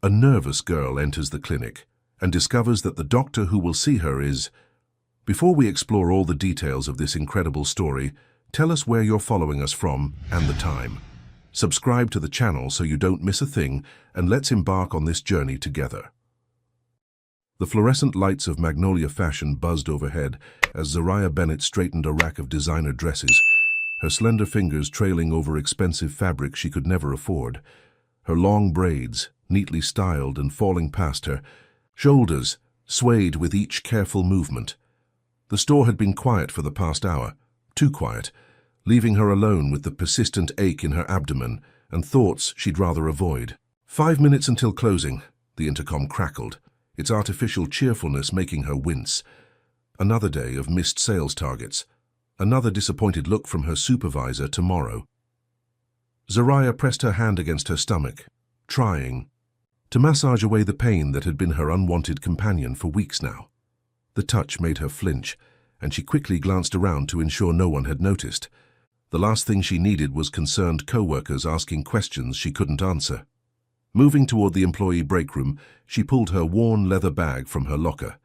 A nervous girl enters the clinic and discovers that the doctor who will see her is... Before we explore all the details of this incredible story, tell us where you're following us from and the time. Subscribe to the channel so you don't miss a thing, and let's embark on this journey together. The fluorescent lights of Magnolia Fashion buzzed overhead as Zariah Bennett straightened a rack of designer dresses, her slender fingers trailing over expensive fabric she could never afford. Her long braids, neatly styled and falling past her shoulders, swayed with each careful movement. The store had been quiet for the past hour, too quiet, leaving her alone with the persistent ache in her abdomen and thoughts she'd rather avoid. 5 minutes until closing, the intercom crackled, its artificial cheerfulness making her wince. Another day of missed sales targets, another disappointed look from her supervisor tomorrow. Zariah pressed her hand against her stomach, trying to massage away the pain that had been her unwanted companion for weeks now. The touch made her flinch, and she quickly glanced around to ensure no one had noticed. The last thing she needed was concerned co-workers asking questions she couldn't answer. Moving toward the employee break room, she pulled her worn leather bag from her locker.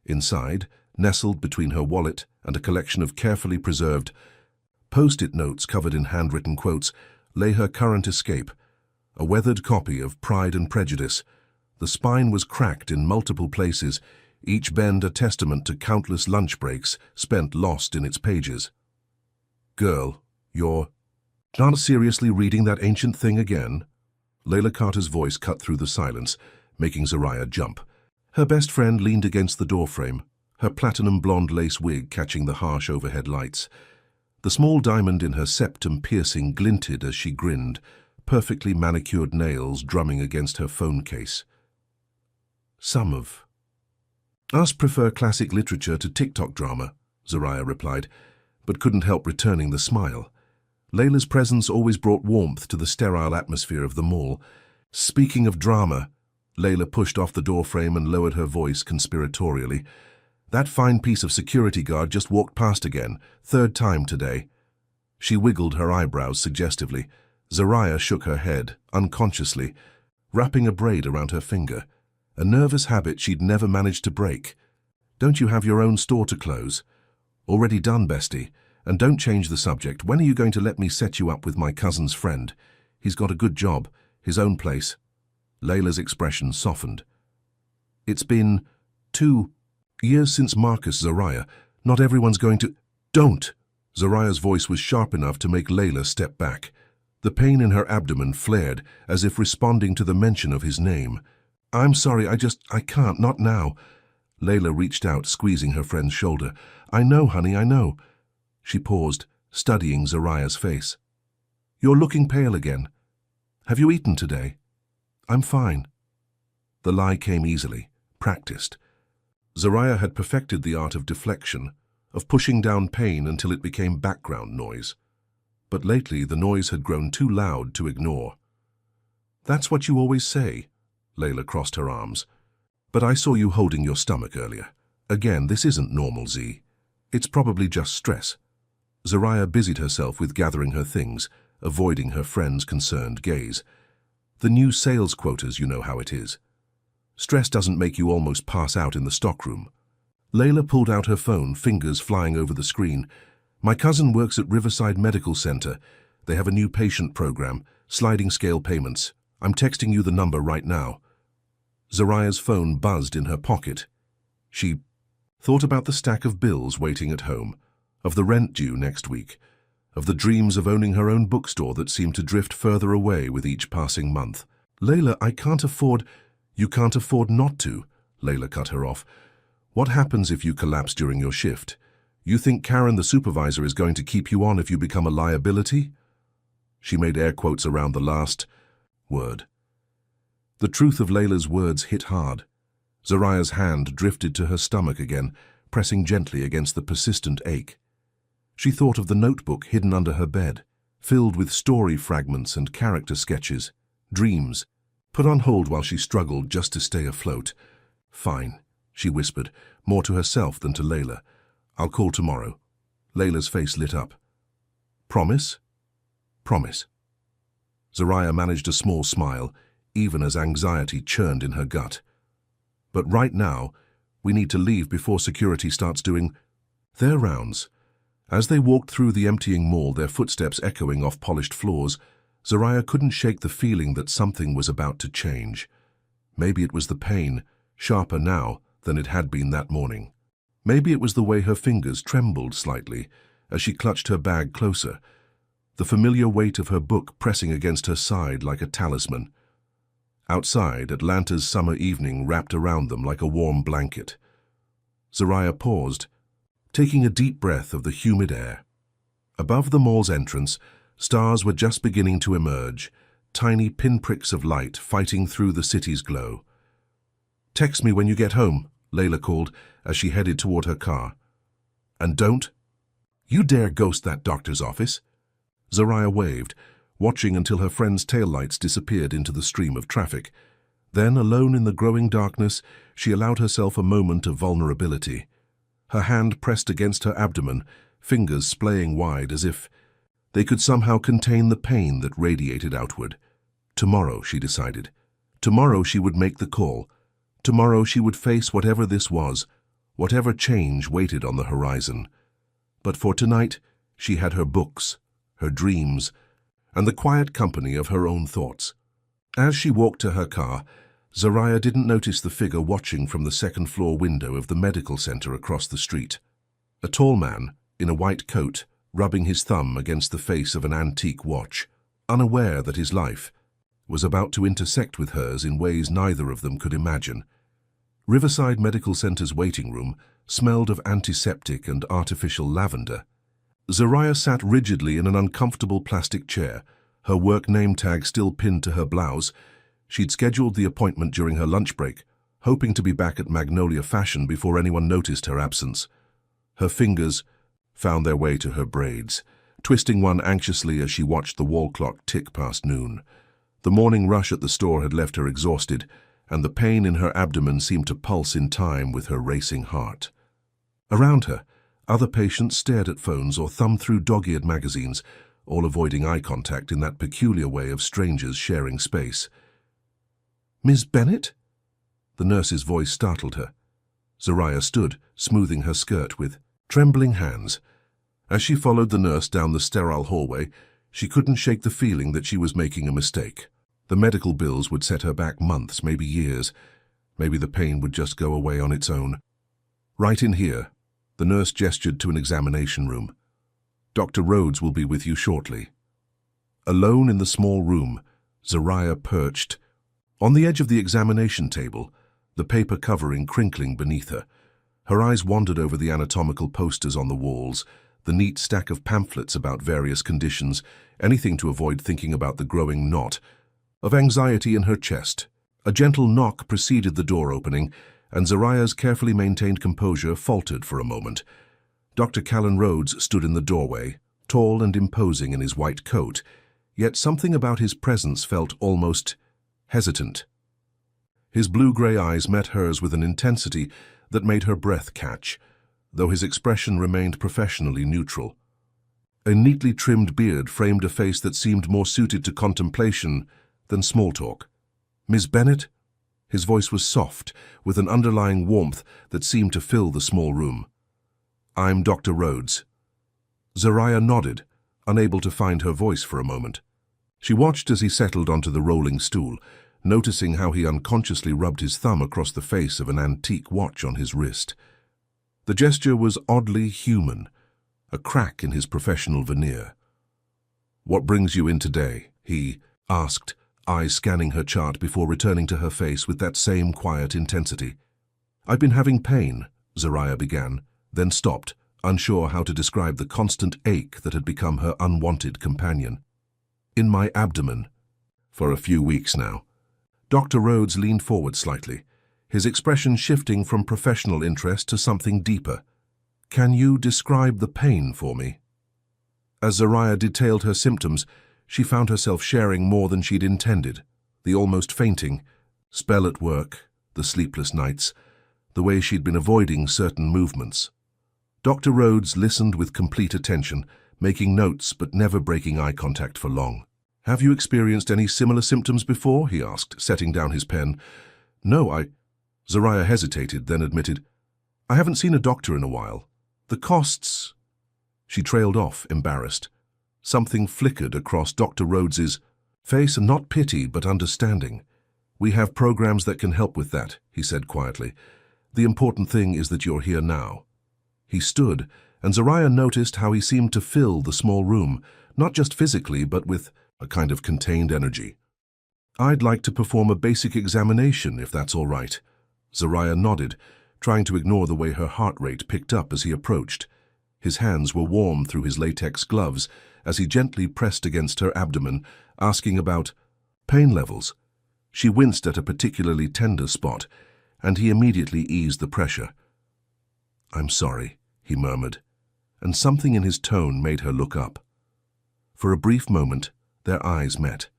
Inside, nestled between her wallet and a collection of carefully preserved post-it notes covered in handwritten quotes, lay her current escape, a weathered copy of Pride and Prejudice. The spine was cracked in multiple places, each bend a testament to countless lunch breaks spent lost in its pages. "Girl, you're not seriously reading that ancient thing again?" Layla Carter's voice cut through the silence, making Zariah jump. Her best friend leaned against the doorframe, her platinum blonde lace wig catching the harsh overhead lights. The small diamond in her septum piercing glinted as she grinned, perfectly manicured nails drumming against her phone case. "Some of us prefer classic literature to TikTok drama," Zariah replied, but couldn't help returning the smile. Layla's presence always brought warmth to the sterile atmosphere of the mall. "Speaking of drama," Layla pushed off the doorframe and lowered her voice conspiratorially. "That fine piece of security guard just walked past again, third time today." She wiggled her eyebrows suggestively. Zariah shook her head, unconsciously, wrapping a braid around her finger, a nervous habit she'd never managed to break. "Don't you have your own store to close?" "Already done, bestie. And don't change the subject. When are you going to let me set you up with my cousin's friend? He's got a good job, his own place." Layla's expression softened. "It's been 2 years since Marcus, Zariah. Not everyone's going to—" "Don't!" Zariah's voice was sharp enough to make Layla step back. The pain in her abdomen flared, as if responding to the mention of his name. "I'm sorry, I can't, not now." Layla reached out, squeezing her friend's shoulder. "I know, honey, I know." She paused, studying Zariah's face. "You're looking pale again. Have you eaten today?" "I'm fine." The lie came easily, practiced. Zariah had perfected the art of deflection, of pushing down pain until it became background noise. But lately the noise had grown too loud to ignore. "That's what you always say." Layla crossed her arms. "But I saw you holding your stomach earlier. Again, this isn't normal, Z. It's probably just stress." Zariah busied herself with gathering her things, avoiding her friend's concerned gaze. "The new sales quotas, you know how it is. Stress doesn't make you almost pass out in the stockroom." Layla pulled out her phone, fingers flying over the screen. "My cousin works at Riverside Medical Center. They have a new patient program, sliding scale payments. I'm texting you the number right now." Zariah's phone buzzed in her pocket. She thought about the stack of bills waiting at home, of the rent due next week, of the dreams of owning her own bookstore that seemed to drift further away with each passing month. "Layla, I can't afford—" "You can't afford not to," Layla cut her off. "What happens if you collapse during your shift? You think Karen, the supervisor, is going to keep you on if you become a liability?" She made air quotes around the last word. The truth of Layla's words hit hard. Zariah's hand drifted to her stomach again, pressing gently against the persistent ache. She thought of the notebook hidden under her bed, filled with story fragments and character sketches, dreams, put on hold while she struggled just to stay afloat. "Fine," she whispered, more to herself than to Layla. "I'll call tomorrow." Layla's face lit up. "Promise?" "Promise." Zariah managed a small smile, even as anxiety churned in her gut. But right now, we need to leave before security starts doing their rounds. As they walked through the emptying mall, their footsteps echoing off polished floors, Zariah couldn't shake the feeling that something was about to change. Maybe it was the pain, sharper now than it had been that morning. Maybe it was the way her fingers trembled slightly as she clutched her bag closer, the familiar weight of her book pressing against her side like a talisman. Outside, Atlanta's summer evening wrapped around them like a warm blanket. Zariah paused, taking a deep breath of the humid air. Above the mall's entrance, stars were just beginning to emerge, tiny pinpricks of light fighting through the city's glow. "Text me when you get home," Layla called as she headed toward her car. "And don't you dare ghost that doctor's office." Zariah waved, watching until her friend's taillights disappeared into the stream of traffic. Then, alone in the growing darkness, she allowed herself a moment of vulnerability. Her hand pressed against her abdomen, fingers splaying wide as if they could somehow contain the pain that radiated outward. Tomorrow, she decided. Tomorrow she would make the call. Tomorrow she would face whatever this was, whatever change waited on the horizon. But for tonight, she had her books, her dreams, and the quiet company of her own thoughts. As she walked to her car, Zariah didn't notice the figure watching from the second-floor window of the medical center across the street. A tall man, in a white coat, rubbing his thumb against the face of an antique watch, unaware that his life was about to intersect with hers in ways neither of them could imagine. Riverside Medical Center's waiting room smelled of antiseptic and artificial lavender. Zariah sat rigidly in an uncomfortable plastic chair, her work name tag still pinned to her blouse. She'd scheduled the appointment during her lunch break, hoping to be back at Magnolia Fashion before anyone noticed her absence. Her fingers found their way to her braids, twisting one anxiously as she watched the wall clock tick past noon. The morning rush at the store had left her exhausted, and the pain in her abdomen seemed to pulse in time with her racing heart. Around her, other patients stared at phones or thumbed through dog-eared magazines, all avoiding eye contact in that peculiar way of strangers sharing space. "Miss Bennett?" The nurse's voice startled her. Zariah stood, smoothing her skirt with trembling hands. As she followed the nurse down the sterile hallway, she couldn't shake the feeling that she was making a mistake. The medical bills would set her back months, maybe years. Maybe the pain would just go away on its own. "Right in here." The nurse gestured to an examination room. "Dr. Rhodes will be with you shortly." Alone in the small room, Zariah perched on the edge of the examination table, the paper covering crinkling beneath her. Her eyes wandered over the anatomical posters on the walls, the neat stack of pamphlets about various conditions, anything to avoid thinking about the growing knot of anxiety in her chest. A gentle knock preceded the door opening, and Zariah's carefully maintained composure faltered for a moment. Dr. Callan Rhodes stood in the doorway, tall and imposing in his white coat, yet something about his presence felt almost hesitant. His blue-gray eyes met hers with an intensity that made her breath catch, though his expression remained professionally neutral. A neatly trimmed beard framed a face that seemed more suited to contemplation than small talk. "Miss Bennett?" His voice was soft, with an underlying warmth that seemed to fill the small room. "I'm Dr. Rhodes." Zariah nodded, unable to find her voice for a moment. She watched as he settled onto the rolling stool, noticing how he unconsciously rubbed his thumb across the face of an antique watch on his wrist. The gesture was oddly human, a crack in his professional veneer. "What brings you in today?" he asked, eyes scanning her chart before returning to her face with that same quiet intensity. "I've been having pain," Zariah began, then stopped, unsure how to describe the constant ache that had become her unwanted companion. "In my abdomen. For a few weeks now." Dr. Rhodes leaned forward slightly, his expression shifting from professional interest to something deeper. "Can you describe the pain for me?" As Zariah detailed her symptoms, she found herself sharing more than she'd intended. The almost fainting, spell at work, the sleepless nights, the way she'd been avoiding certain movements. Dr. Rhodes listened with complete attention, making notes but never breaking eye contact for long. "Have you experienced any similar symptoms before?" he asked, setting down his pen. "No, Zariah hesitated, then admitted, "I haven't seen a doctor in a while. The costs—" She trailed off, embarrassed. Something flickered across Dr. Rhodes's face, not pity, but understanding. "We have programs that can help with that," he said quietly. "The important thing is that you're here now." He stood, and Zariah noticed how he seemed to fill the small room, not just physically, but with a kind of contained energy. "I'd like to perform a basic examination, if that's all right." Zariah nodded, trying to ignore the way her heart rate picked up as he approached. His hands were warm through his latex gloves as he gently pressed against her abdomen, asking about pain levels. She winced at a particularly tender spot, and he immediately eased the pressure. "I'm sorry," he murmured, and something in his tone made her look up. For a brief moment, their eyes met,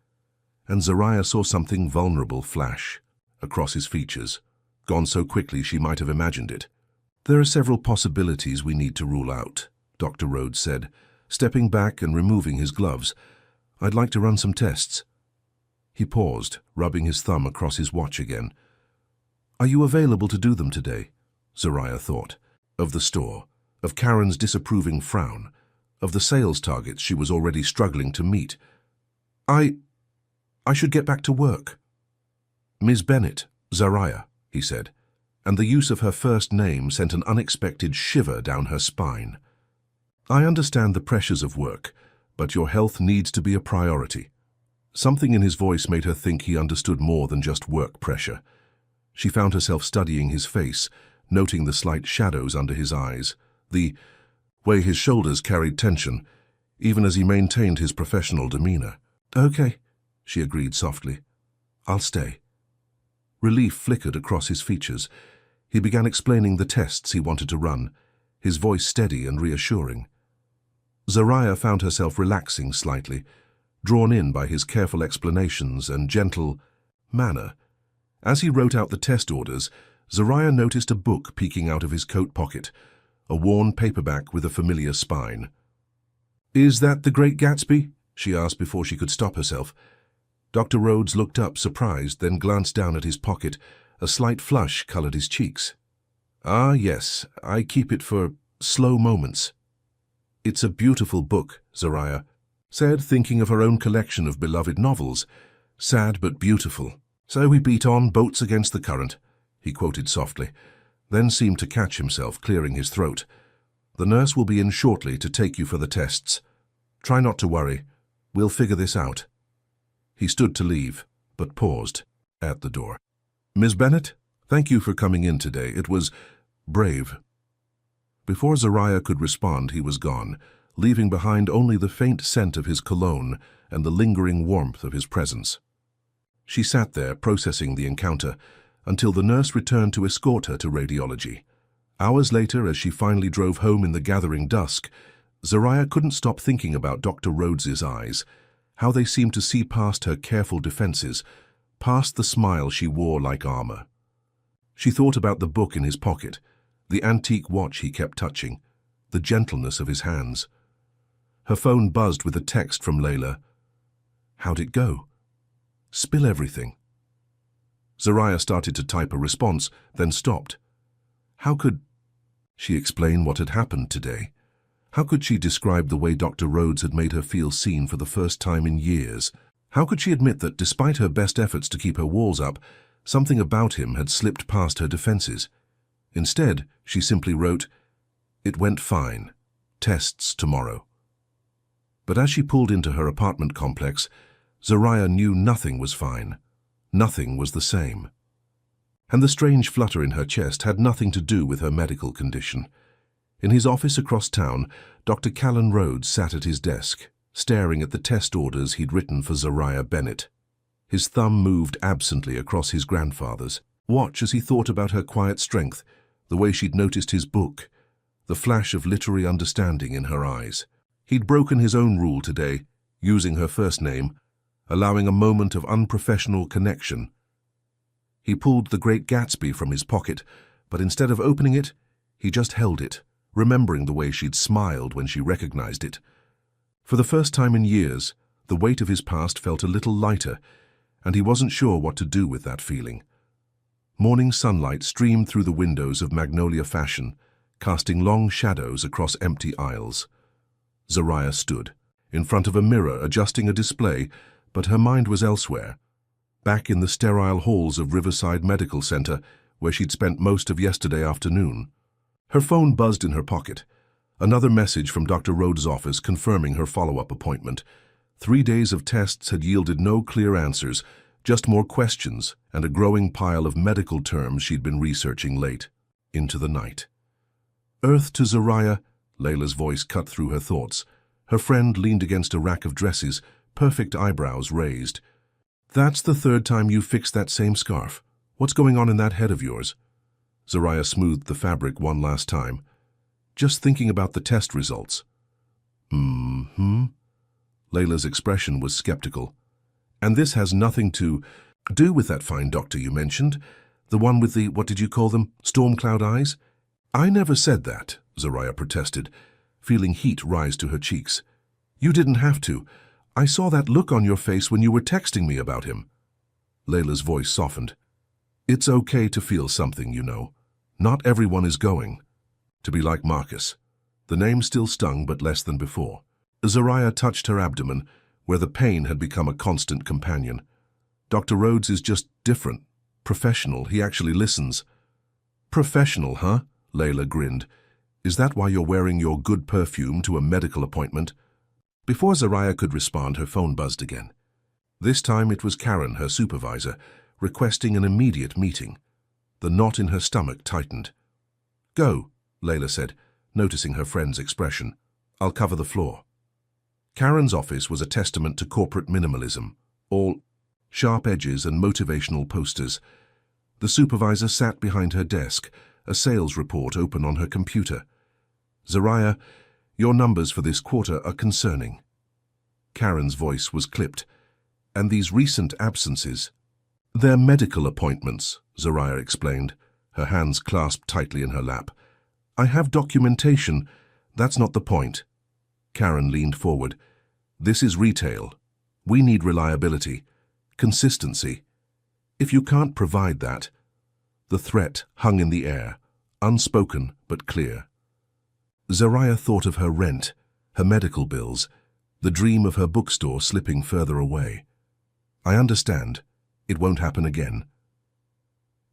and Zariah saw something vulnerable flash across his features, gone so quickly she might have imagined it. "There are several possibilities we need to rule out," Dr. Rhodes said, stepping back and removing his gloves. "I'd like to run some tests." He paused, rubbing his thumb across his watch again. "Are you available to do them today?" Zariah thought. Of the store, of Karen's disapproving frown, of the sales targets she was already struggling to meet. I should get back to work." "Ms. Bennett, Zariah," he said, and the use of her first name sent an unexpected shiver down her spine. "I understand the pressures of work, but your health needs to be a priority." Something in his voice made her think he understood more than just work pressure. She found herself studying his face, noting the slight shadows under his eyes, the way his shoulders carried tension, even as he maintained his professional demeanor. "Okay," she agreed softly. "I'll stay." Relief flickered across his features. He began explaining the tests he wanted to run, his voice steady and reassuring. Zariah found herself relaxing slightly, drawn in by his careful explanations and gentle manner. As he wrote out the test orders, Zariah noticed a book peeking out of his coat pocket, a worn paperback with a familiar spine. "Is that The Great Gatsby?" she asked before she could stop herself. Dr. Rhodes looked up, surprised, then glanced down at his pocket. A slight flush colored his cheeks. "Ah, yes, I keep it for slow moments." "It's a beautiful book," Zariah said, thinking of her own collection of beloved novels. "Sad but beautiful. So we beat on, boats against the current," he quoted softly, then seemed to catch himself, clearing his throat. "The nurse will be in shortly to take you for the tests. Try not to worry. We'll figure this out." He stood to leave, but paused at the door. "Ms. Bennett, thank you for coming in today. It was brave." Before Zariah could respond, he was gone, leaving behind only the faint scent of his cologne and the lingering warmth of his presence. She sat there, processing the encounter, until the nurse returned to escort her to radiology. Hours later, as she finally drove home in the gathering dusk, Zariah couldn't stop thinking about Dr. Rhodes's eyes, how they seemed to see past her careful defenses, past the smile she wore like armor. She thought about the book in his pocket, the antique watch he kept touching, the gentleness of his hands. Her phone buzzed with a text from Layla. How'd it go? Spill everything. Zariah started to type a response, then stopped. How could she explain what had happened today? How could she describe the way Dr. Rhodes had made her feel seen for the first time in years? How could she admit that, despite her best efforts to keep her walls up, something about him had slipped past her defenses? Instead, she simply wrote, "It went fine. Tests tomorrow." But as she pulled into her apartment complex, Zariah knew nothing was fine. Nothing was the same. And the strange flutter in her chest had nothing to do with her medical condition. In his office across town, Dr. Callan Rhodes sat at his desk, staring at the test orders he'd written for Zariah Bennett. His thumb moved absently across his grandfather's watch as he thought about her quiet strength, the way she'd noticed his book, the flash of literary understanding in her eyes. He'd broken his own rule today, using her first name, allowing a moment of unprofessional connection. He pulled The Great Gatsby from his pocket, but instead of opening it, he just held it, remembering the way she'd smiled when she recognized it. For the first time in years, The weight of his past felt a little lighter, and he wasn't sure what to do with that feeling. Morning sunlight streamed through the windows of Magnolia Fashion, casting long shadows across empty aisles. Zariah stood, in front of a mirror adjusting a display, but her mind was elsewhere. Back in the sterile halls of Riverside Medical Center, where she'd spent most of yesterday afternoon. Her phone buzzed in her pocket. Another message from Dr. Rhodes' office confirming her follow-up appointment. 3 days of tests had yielded no clear answers, just more questions and a growing pile of medical terms she'd been researching late into the night. Earth to Zariah, Layla's voice cut through her thoughts. Her friend leaned against a rack of dresses, perfect eyebrows raised. That's the 3rd time you've fixed that same scarf. What's going on in that head of yours? Zariah smoothed the fabric one last time. Just thinking about the test results. Layla's expression was skeptical. And this has nothing to do with that fine doctor you mentioned? The one with the, what did you call them, storm cloud eyes? I never said that, Zariah protested, feeling heat rise to her cheeks. You didn't have to. I saw that look on your face when you were texting me about him. Layla's voice softened. It's okay to feel something, you know. Not everyone is going to be like Marcus. The name still stung, but less than before. Zariah touched her abdomen, where the pain had become a constant companion. Dr. Rhodes is just different. Professional. He actually listens. Professional, huh? Layla grinned. Is that why you're wearing your good perfume to a medical appointment? Before Zariah could respond, her phone buzzed again. This time it was Karen, her supervisor, requesting an immediate meeting. The knot in her stomach tightened. Go, Layla said, noticing her friend's expression. I'll cover the floor. Karen's office was a testament to corporate minimalism, all sharp edges and motivational posters. The supervisor sat behind her desk, a sales report open on her computer. Zariah, your numbers for this quarter are concerning. Karen's voice was clipped. And these recent absences? They're medical appointments, Zariah explained, her hands clasped tightly in her lap. I have documentation. That's not the point. Karen leaned forward. This is retail. We need reliability, consistency. If you can't provide that, the threat hung in the air, unspoken but clear. Zariah thought of her rent, her medical bills, the dream of her bookstore slipping further away. I understand. It won't happen again.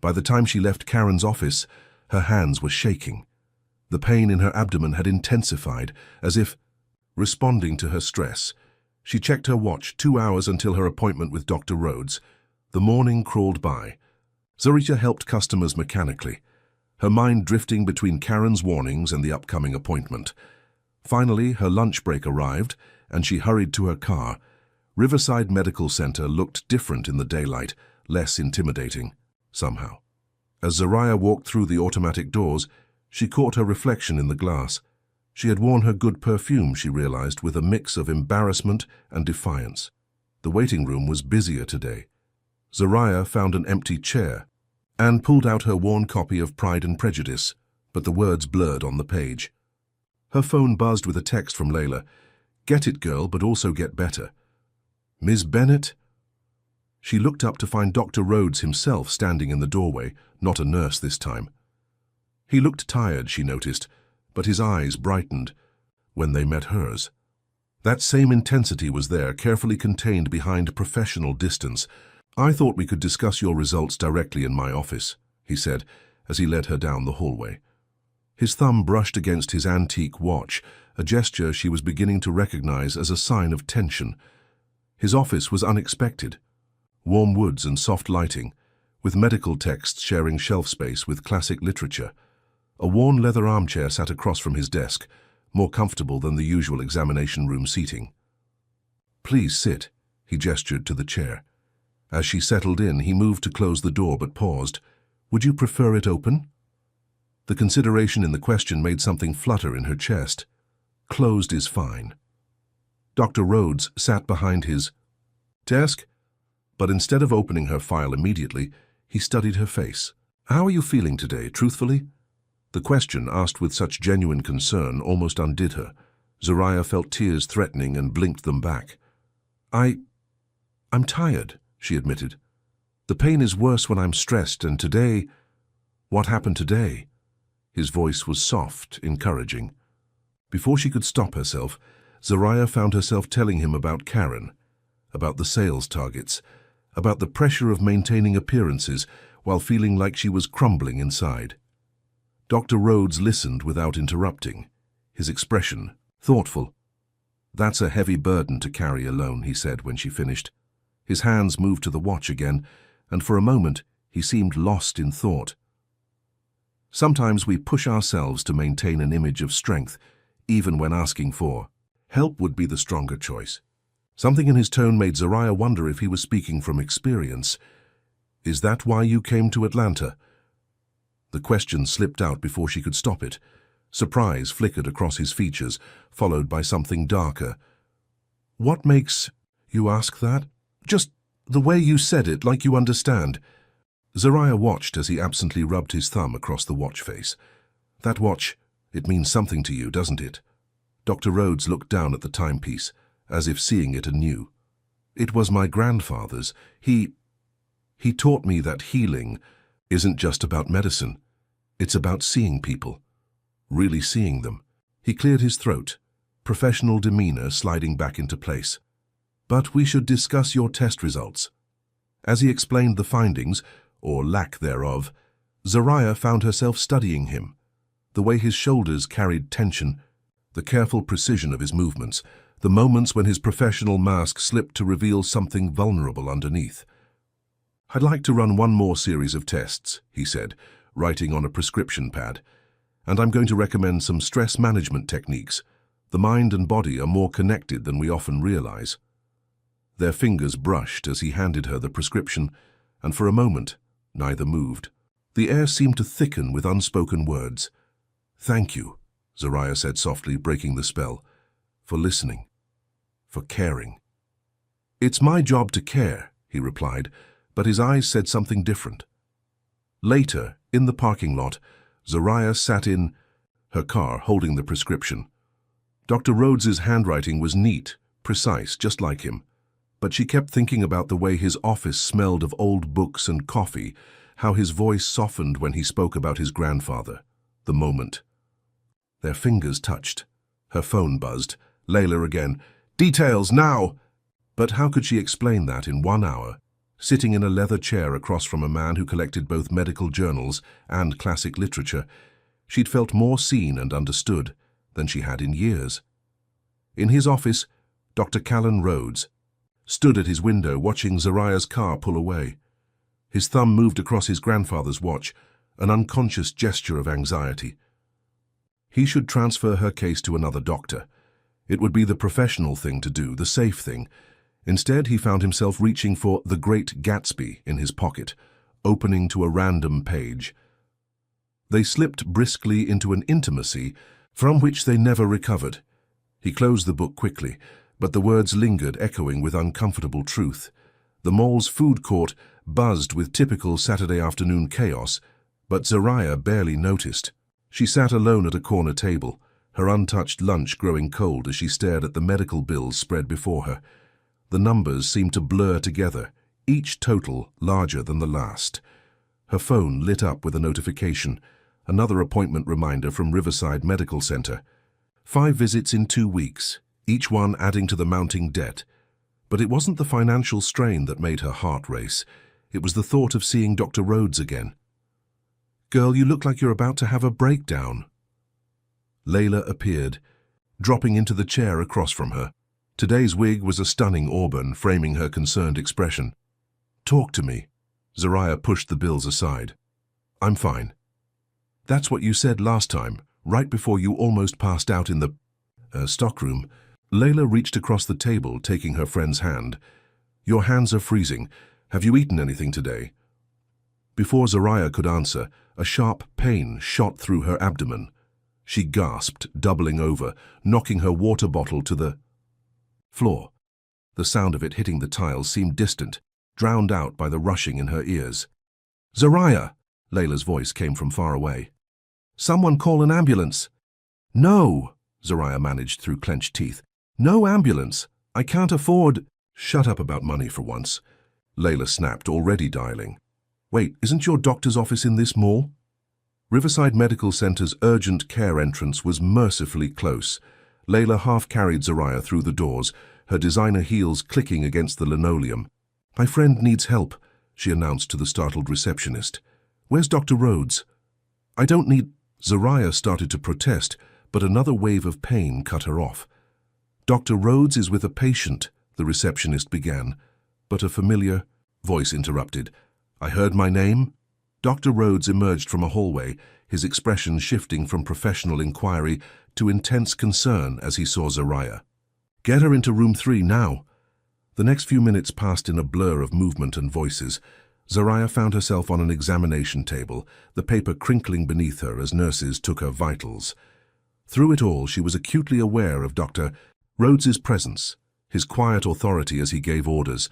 By the time she left Karen's office, her hands were shaking. The pain in her abdomen had intensified, as if responding to her stress. She checked her watch, 2 hours until her appointment with Dr. Rhodes. The morning crawled by. Zariah helped customers mechanically, her mind drifting between Karen's warnings and the upcoming appointment. Finally, her lunch break arrived, and she hurried to her car. Riverside Medical Center looked different in the daylight, less intimidating, somehow. As Zariah walked through the automatic doors, she caught her reflection in the glass. She had worn her good perfume, she realized, with a mix of embarrassment and defiance. The waiting room was busier today. Zariah found an empty chair and pulled out her worn copy of Pride and Prejudice, but the words blurred on the page. Her phone buzzed with a text from Layla. Get it, girl, but also get better. Ms. Bennett? She looked up to find Dr. Rhodes himself standing in the doorway, not a nurse this time. He looked tired, she noticed, but his eyes brightened when they met hers. That same intensity was there, carefully contained behind professional distance. I thought we could discuss your results directly in my office, he said, as he led her down the hallway. His thumb brushed against his antique watch, a gesture she was beginning to recognize as a sign of tension. His office was unexpected. Warm woods and soft lighting, with medical texts sharing shelf space with classic literature. A worn leather armchair sat across from his desk, more comfortable than the usual examination room seating. Please sit, he gestured to the chair. As she settled in, he moved to close the door but paused. Would you prefer it open? The consideration in the question made something flutter in her chest. Closed is fine. Dr. Rhodes sat behind his desk, but instead of opening her file immediately, he studied her face. How are you feeling today, truthfully? The question, asked with such genuine concern, almost undid her. Zariah felt tears threatening and blinked them back. I'm tired, she admitted. The pain is worse when I'm stressed, and today... What happened today? His voice was soft, encouraging. Before she could stop herself, Zariah found herself telling him about Karen, about the sales targets, about the pressure of maintaining appearances while feeling like she was crumbling inside. Dr. Rhodes listened without interrupting, his expression thoughtful. "That's a heavy burden to carry alone," he said when she finished. His hands moved to the watch again, and for a moment he seemed lost in thought. Sometimes we push ourselves to maintain an image of strength, even when asking for help would be the stronger choice. Something in his tone made Zariah wonder if he was speaking from experience. "Is that why you came to Atlanta?" The question slipped out before she could stop it. Surprise flickered across his features, followed by something darker. "What makes you ask that?" "Just the way you said it, like you understand." Zariah watched as he absently rubbed his thumb across the watch face. "That watch, it means something to you, doesn't it?" Dr. Rhodes looked down at the timepiece, as if seeing it anew. "It was my grandfather's. He taught me that healing isn't just about medicine. It's about seeing people. Really seeing them." He cleared his throat, professional demeanor sliding back into place. "But we should discuss your test results." As he explained the findings, or lack thereof, Zariah found herself studying him. The way his shoulders carried tension, the careful precision of his movements, the moments when his professional mask slipped to reveal something vulnerable underneath. "I'd like to run one more series of tests," he said, writing on a prescription pad. "And I'm going to recommend some stress management techniques. The mind and body are more connected than we often realize." Their fingers brushed as he handed her the prescription, and for a moment, neither moved. The air seemed to thicken with unspoken words. "Thank you," Zariah said softly, breaking the spell, "for listening, for caring." "It's my job to care," he replied, but his eyes said something different. Later, in the parking lot, Zariah sat in her car holding the prescription. Dr. Rhodes's handwriting was neat, precise, just like him. But she kept thinking about the way his office smelled of old books and coffee, how his voice softened when he spoke about his grandfather, the moment. Their fingers touched. Her phone buzzed. Layla again. "Details, now!" But how could she explain that in 1 hour, sitting in a leather chair across from a man who collected both medical journals and classic literature? She'd felt more seen and understood than she had in years. In his office, Dr. Callan Rhodes stood at his window watching Zariah's car pull away. His thumb moved across his grandfather's watch, an unconscious gesture of anxiety. He should transfer her case to another doctor. It would be the professional thing to do, the safe thing. Instead, he found himself reaching for The Great Gatsby in his pocket, opening to a random page. They slipped briskly into an intimacy from which they never recovered. He closed the book quickly, but the words lingered, echoing with uncomfortable truth. The mall's food court buzzed with typical Saturday afternoon chaos, but Zariah barely noticed. She sat alone at a corner table, her untouched lunch growing cold as she stared at the medical bills spread before her. The numbers seemed to blur together, each total larger than the last. Her phone lit up with a notification, another appointment reminder from Riverside Medical Center. 5 visits in 2 weeks. Each one adding to the mounting debt. But it wasn't the financial strain that made her heart race. It was the thought of seeing Dr. Rhodes again. "Girl, you look like you're about to have a breakdown." Layla appeared, dropping into the chair across from her. Today's wig was a stunning auburn, framing her concerned expression. "Talk to me." Zariah pushed the bills aside. "I'm fine." "That's what you said last time, right before you almost passed out in the stockroom." Layla reached across the table, taking her friend's hand. "Your hands are freezing. Have you eaten anything today?" Before Zariah could answer, a sharp pain shot through her abdomen. She gasped, doubling over, knocking her water bottle to the floor. The sound of it hitting the tiles seemed distant, drowned out by the rushing in her ears. "Zariah!" Layla's voice came from far away. "Someone call an ambulance!" "No!" Zariah managed through clenched teeth. "No ambulance. I can't afford..." Shut up about money for once. Layla snapped, already dialing. Wait, isn't your doctor's office in this mall? Riverside Medical Center's urgent care entrance was mercifully close. Layla half-carried Zariah through the doors, her designer heels clicking against the linoleum. My friend needs help, she announced to the startled receptionist. Where's Dr. Rhodes? I don't need... Zariah started to protest, but another wave of pain cut her off. Dr. Rhodes is with a patient, the receptionist began, but a familiar voice interrupted. I heard my name? Dr. Rhodes emerged from a hallway, his expression shifting from professional inquiry to intense concern as he saw Zariah. Get her into room 3 now. The next few minutes passed in a blur of movement and voices. Zariah found herself on an examination table, the paper crinkling beneath her as nurses took her vitals. Through it all, she was acutely aware of Dr. Rhodes's presence, his quiet authority as he gave orders,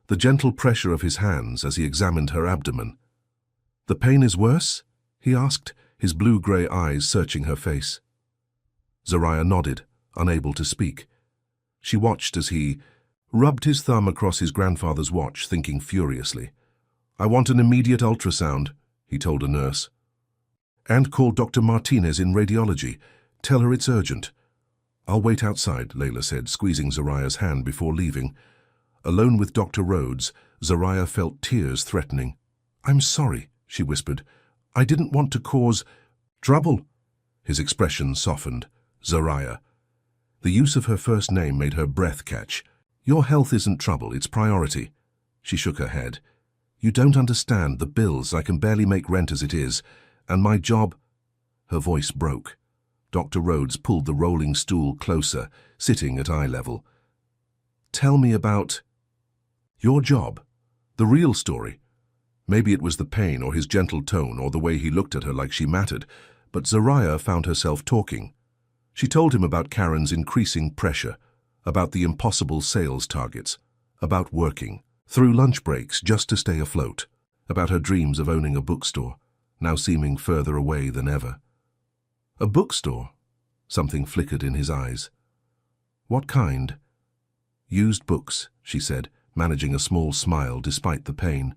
the gentle pressure of his hands as he examined her abdomen. The pain is worse? He asked, his blue-grey eyes searching her face. Zariah nodded, unable to speak. She watched as he rubbed his thumb across his grandfather's watch, thinking furiously. I want an immediate ultrasound, he told a nurse. And call Dr. Martinez in radiology. Tell her it's urgent. I'll wait outside, Layla said, squeezing Zariah's hand before leaving. Alone with Dr. Rhodes, Zariah felt tears threatening. I'm sorry, she whispered. I didn't want to cause trouble. His expression softened. Zariah. The use of her first name made her breath catch. Your health isn't trouble, it's priority. She shook her head. You don't understand the bills. I can barely make rent as it is. And my job... Her voice broke. Dr. Rhodes pulled the rolling stool closer, sitting at eye level. Tell me about... your job. The real story. Maybe it was the pain or his gentle tone or the way he looked at her like she mattered, but Zariah found herself talking. She told him about Karen's increasing pressure, about the impossible sales targets, about working through lunch breaks just to stay afloat, about her dreams of owning a bookstore, now seeming further away than ever. A bookstore? Something flickered in his eyes. What kind? Used books, she said, managing a small smile despite the pain.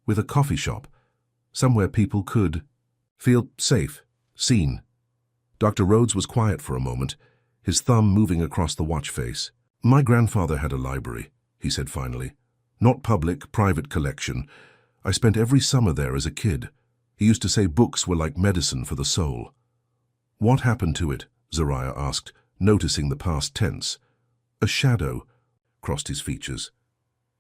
With a coffee shop, somewhere people could feel safe, seen. Dr. Rhodes was quiet for a moment, his thumb moving across the watch face. My grandfather had a library, he said finally. Not public, private collection. I spent every summer there as a kid. He used to say books were like medicine for the soul. What happened to it? Zariah asked, noticing the past tense. A shadow crossed his features.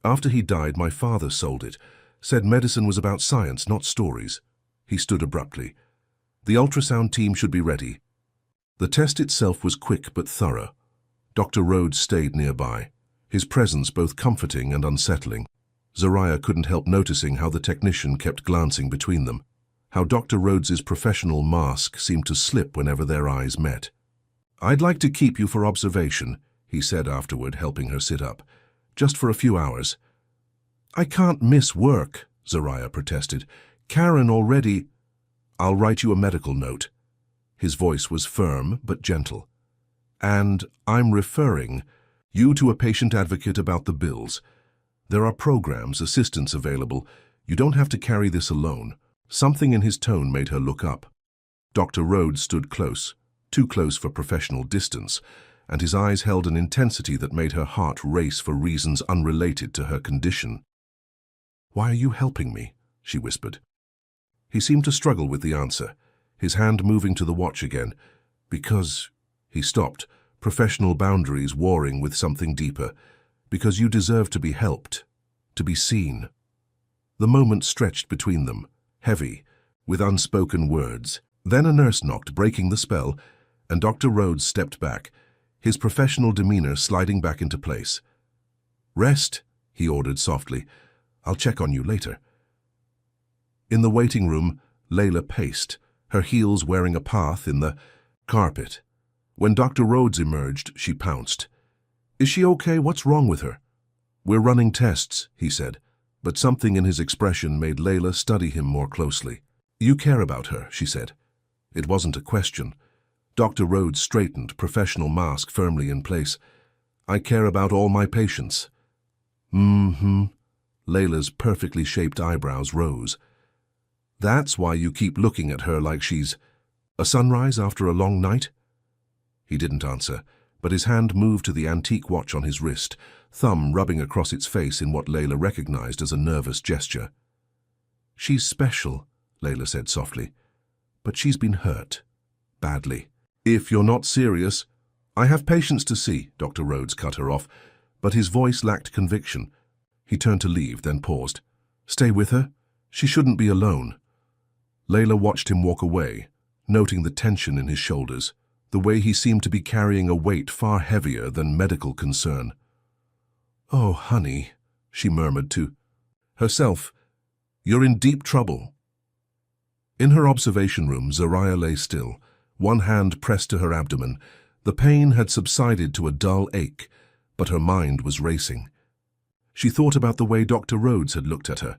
After he died, my father sold it, said medicine was about science, not stories. He stood abruptly. The ultrasound team should be ready. The test itself was quick but thorough. Dr. Rhodes stayed nearby, his presence both comforting and unsettling. Zariah couldn't help noticing how the technician kept glancing between them, how Dr. Rhodes's professional mask seemed to slip whenever their eyes met. I'd like to keep you for observation, he said afterward, helping her sit up. Just for a few hours. I can't miss work, Zariah protested. Karen already... I'll write you a medical note. His voice was firm but gentle. And I'm referring you to a patient advocate about the bills. There are programs, assistance available. You don't have to carry this alone. Something in his tone made her look up. Dr. Rhodes stood close, too close for professional distance, and his eyes held an intensity that made her heart race for reasons unrelated to her condition. Why are you helping me? She whispered. He seemed to struggle with the answer, his hand moving to the watch again. Because... He stopped, professional boundaries warring with something deeper. Because you deserve to be helped, to be seen. The moment stretched between them, heavy, with unspoken words. Then a nurse knocked, breaking the spell, and Dr. Rhodes stepped back, his professional demeanor sliding back into place. Rest, he ordered softly. I'll check on you later. In the waiting room, Layla paced, her heels wearing a path in the carpet. When Dr. Rhodes emerged, she pounced. Is she okay? What's wrong with her? We're running tests, he said, but something in his expression made Layla study him more closely. You care about her, she said. It wasn't a question. Dr. Rhodes straightened, professional mask firmly in place. I care about all my patients. Mm-hmm. Layla's perfectly shaped eyebrows rose. That's why you keep looking at her like she's a sunrise after a long night? He didn't answer, but his hand moved to the antique watch on his wrist, thumb rubbing across its face in what Layla recognized as a nervous gesture. She's special, Layla said softly, but she's been hurt. Badly. If you're not serious, I have patients to see, Dr. Rhodes cut her off, but his voice lacked conviction. He turned to leave, then paused. Stay with her? She shouldn't be alone. Layla watched him walk away, noting the tension in his shoulders, the way he seemed to be carrying a weight far heavier than medical concern. Oh, honey, she murmured to herself, you're in deep trouble. In her observation room, Zariah lay still, one hand pressed to her abdomen. The pain had subsided to a dull ache, but her mind was racing. She thought about the way Dr. Rhodes had looked at her,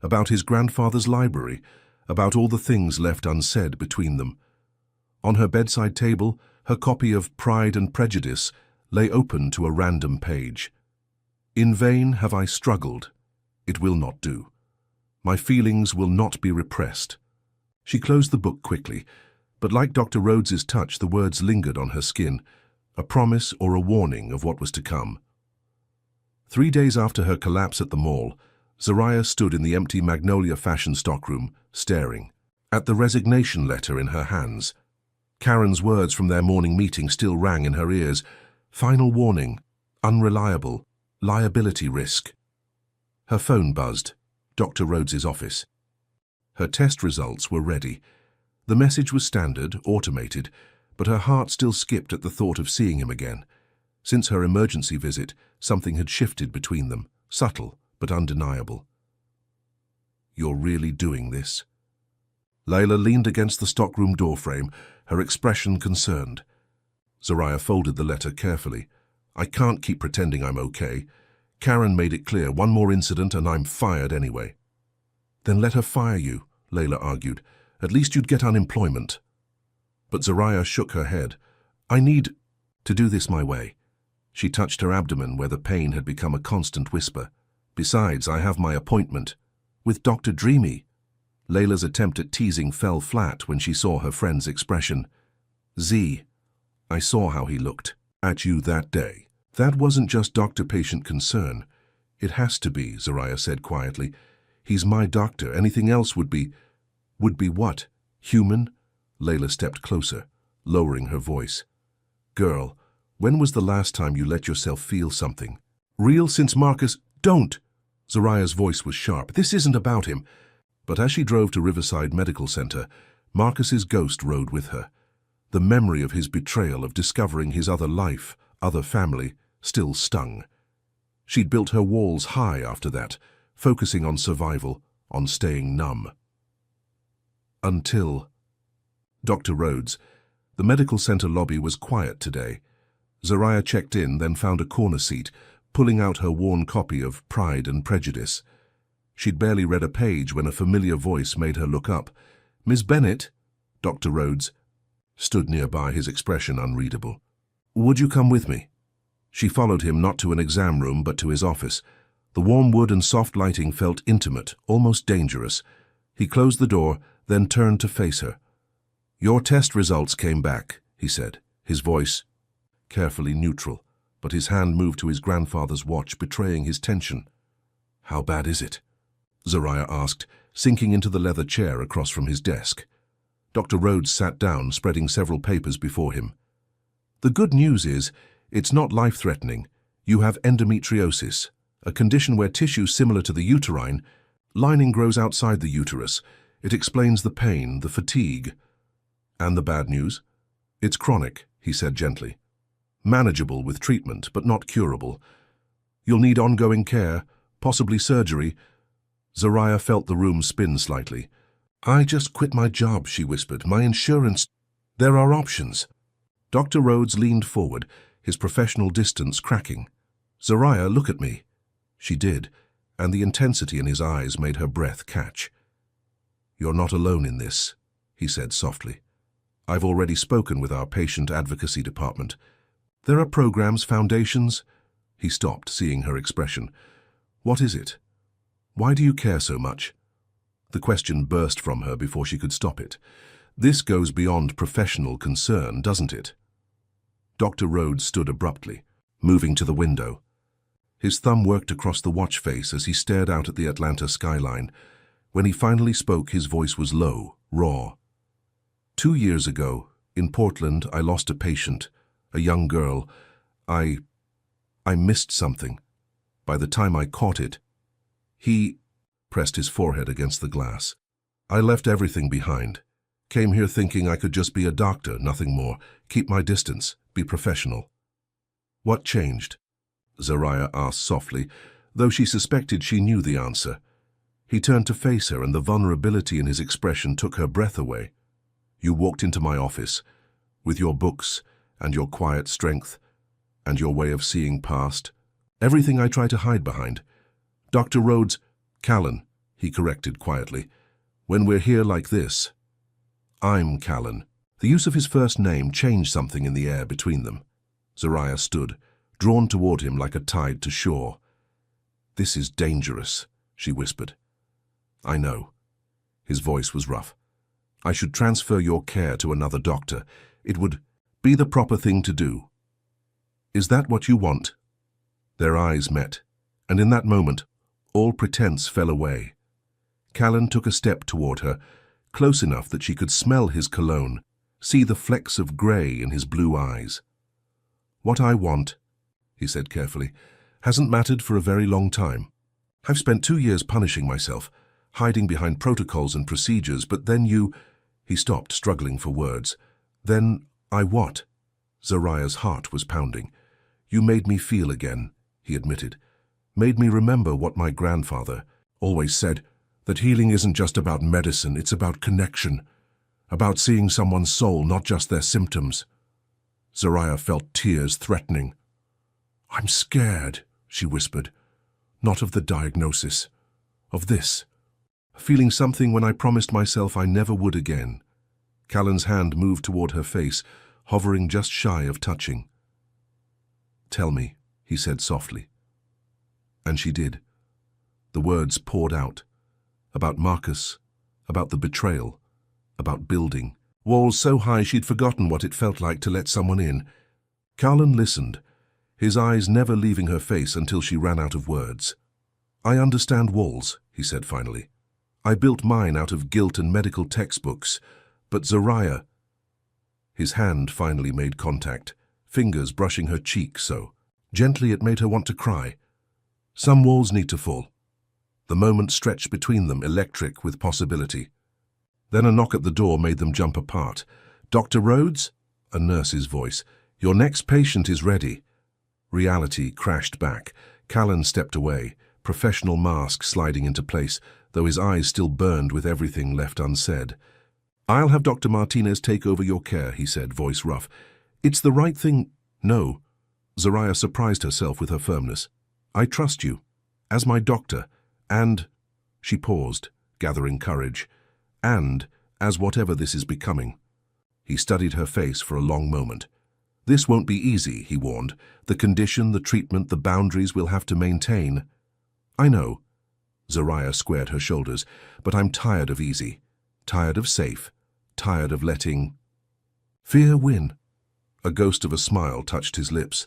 about his grandfather's library, about all the things left unsaid between them. On her bedside table, her copy of Pride and Prejudice lay open to a random page. In vain have I struggled. It will not do. My feelings will not be repressed. She closed the book quickly, but like Dr. Rhodes's touch, the words lingered on her skin, a promise or a warning of what was to come. 3 days after her collapse at the mall, Zariah stood in the empty Magnolia fashion stockroom, staring at the resignation letter in her hands. Karen's words from their morning meeting still rang in her ears. Final warning, unreliable, liability risk. Her phone buzzed. Dr. Rhodes's office. Her test results were ready. The message was standard, automated, but her heart still skipped at the thought of seeing him again. Since her emergency visit, something had shifted between them, subtle but undeniable. You're really doing this? Layla leaned against the stockroom doorframe, her expression concerned. Zariah folded the letter carefully. I can't keep pretending I'm okay. Karen made it clear, one more incident and I'm fired anyway. Then let her fire you, Layla argued. At least you'd get unemployment. But Zariah shook her head. I need to do this my way. She touched her abdomen where the pain had become a constant whisper. Besides, I have my appointment. With Dr. Dreamy. Layla's attempt at teasing fell flat when she saw her friend's expression. Z. I saw how he looked at you that day. That wasn't just doctor-patient concern. It has to be, Zariah said quietly. He's my doctor. Anything else would be what? Human? Layla stepped closer, lowering her voice. Girl, when was the last time you let yourself feel something? Real since Marcus? Don't! Zariah's voice was sharp. This isn't about him. But as she drove to Riverside Medical Center, Marcus's ghost rode with her. The memory of his betrayal, of discovering his other life, other family, still stung. She'd built her walls high after that, focusing on survival, on staying numb. Until Dr. Rhodes. The medical center lobby was quiet today. Zariah checked in, then found a corner seat, pulling out her worn copy of Pride and Prejudice. She'd barely read a page when a familiar voice made her look up. Miss Bennett? Dr. Rhodes stood nearby, his expression unreadable. Would you come with me? She followed him not to an exam room but to his office. The warm wood and soft lighting felt intimate, almost dangerous. He closed the door, then turned to face her. Your test results came back, he said, his voice carefully neutral, but his hand moved to his grandfather's watch, betraying his tension. How bad is it? Zariah asked, sinking into the leather chair across from his desk. Dr. Rhodes sat down, spreading several papers before him. The good news is, it's not life-threatening. You have endometriosis, a condition where tissue similar to the uterine lining grows outside the uterus. It explains the pain, the fatigue. And the bad news? It's chronic, he said gently. Manageable with treatment, but not curable. You'll need ongoing care, possibly surgery. Zariah felt the room spin slightly. I just quit my job, she whispered. My insurance. There are options. Dr. Rhodes leaned forward, his professional distance cracking. Zariah, look at me. She did, and the intensity in his eyes made her breath catch. You're not alone in this, he said softly. I've already spoken with our patient advocacy department. There are programs, foundations. He stopped, seeing her expression. What is it? Why do you care so much? The question burst from her before she could stop it. This goes beyond professional concern, doesn't it? Dr. Rhodes stood abruptly, moving to the window. His thumb worked across the watch face as he stared out at the Atlanta skyline. When he finally spoke, his voice was low, raw. 2 years ago, in Portland, I lost a patient, a young girl. I missed something. By the time I caught it, he pressed his forehead against the glass. I left everything behind. Came here thinking I could just be a doctor, nothing more. Keep my distance, be professional. What changed? Zariah asked softly, though she suspected she knew the answer. He turned to face her, and the vulnerability in his expression took her breath away. You walked into my office, with your books, and your quiet strength, and your way of seeing past. Everything I try to hide behind. Dr. Rhodes, Callan, he corrected quietly. When we're here like this. I'm Callan. The use of his first name changed something in the air between them. Zariah stood, drawn toward him like a tide to shore. This is dangerous, she whispered. I know. His voice was rough. I should transfer your care to another doctor. It would be the proper thing to do. Is that what you want? Their eyes met, and in that moment, all pretense fell away. Callan took a step toward her, close enough that she could smell his cologne, see the flecks of grey in his blue eyes. What I want, he said carefully, hasn't mattered for a very long time. I've spent 2 years punishing myself, hiding behind protocols and procedures, but then you— He stopped, struggling for words. Then I what? Zariah's heart was pounding. You made me feel again, he admitted. Made me remember what my grandfather always said, that healing isn't just about medicine, it's about connection, about seeing someone's soul, not just their symptoms. Zariah felt tears threatening. I'm scared, she whispered. Not of the diagnosis, of this. Feeling something when I promised myself I never would again. Callan's hand moved toward her face, hovering just shy of touching. Tell me, he said softly. And she did. The words poured out. About Marcus, about the betrayal, about building. Walls so high she'd forgotten what it felt like to let someone in. Callan listened, his eyes never leaving her face until she ran out of words. I understand walls, he said finally. I built mine out of guilt and medical textbooks, but Zariah— His hand finally made contact, fingers brushing her cheek so gently it made her want to cry. Some walls need to fall. The moment stretched between them, electric with possibility. Then a knock at the door made them jump apart. Dr. Rhodes? A nurse's voice. Your next patient is ready. Reality crashed back. Callan stepped away, professional mask sliding into place, though his eyes still burned with everything left unsaid. I'll have Dr. Martinez take over your care, he said, voice rough. It's the right thing— No. Zariah surprised herself with her firmness. I trust you, as my doctor, and— She paused, gathering courage. And as whatever this is becoming. He studied her face for a long moment. This won't be easy, he warned. The condition, the treatment, the boundaries we'll have to maintain. I know. Zariah squared her shoulders. But I'm tired of easy. Tired of safe. Tired of letting fear win. A ghost of a smile touched his lips.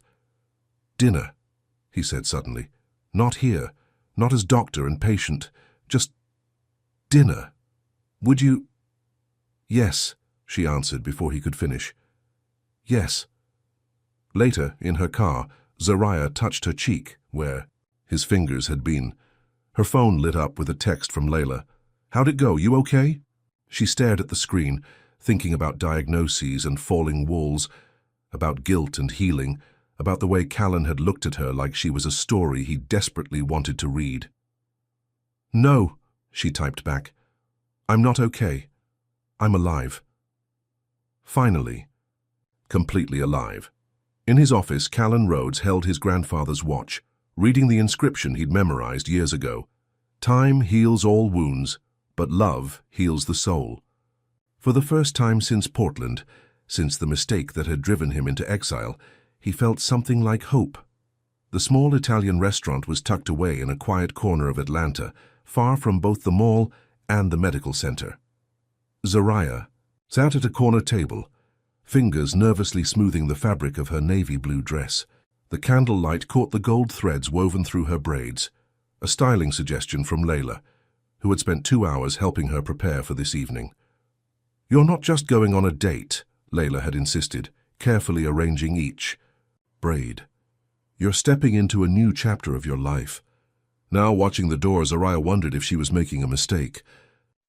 Dinner, he said suddenly. Not here. Not as doctor and patient. Just dinner. Would you— Yes, she answered before he could finish. Yes. Later, in her car, Zariah touched her cheek, where his fingers had been. Her phone lit up with a text from Layla. How'd it go? You okay? She stared at the screen, thinking about diagnoses and falling walls, about guilt and healing, about the way Callan had looked at her like she was a story he desperately wanted to read. No, she typed back. I'm not okay. I'm alive. Finally. Completely alive. In his office, Callan Rhodes held his grandfather's watch, reading the inscription he'd memorized years ago. Time heals all wounds, but love heals the soul. For the first time since Portland, since the mistake that had driven him into exile, he felt something like hope. The small Italian restaurant was tucked away in a quiet corner of Atlanta, far from both the mall and the medical center. Zariah sat at a corner table, fingers nervously smoothing the fabric of her navy blue dress. The candlelight caught the gold threads woven through her braids, a styling suggestion from Layla, who had spent 2 hours helping her prepare for this evening. "You're not just going on a date," Layla had insisted, carefully arranging each braid. "You're stepping into a new chapter of your life." Now, watching the door, Zariah wondered if she was making a mistake.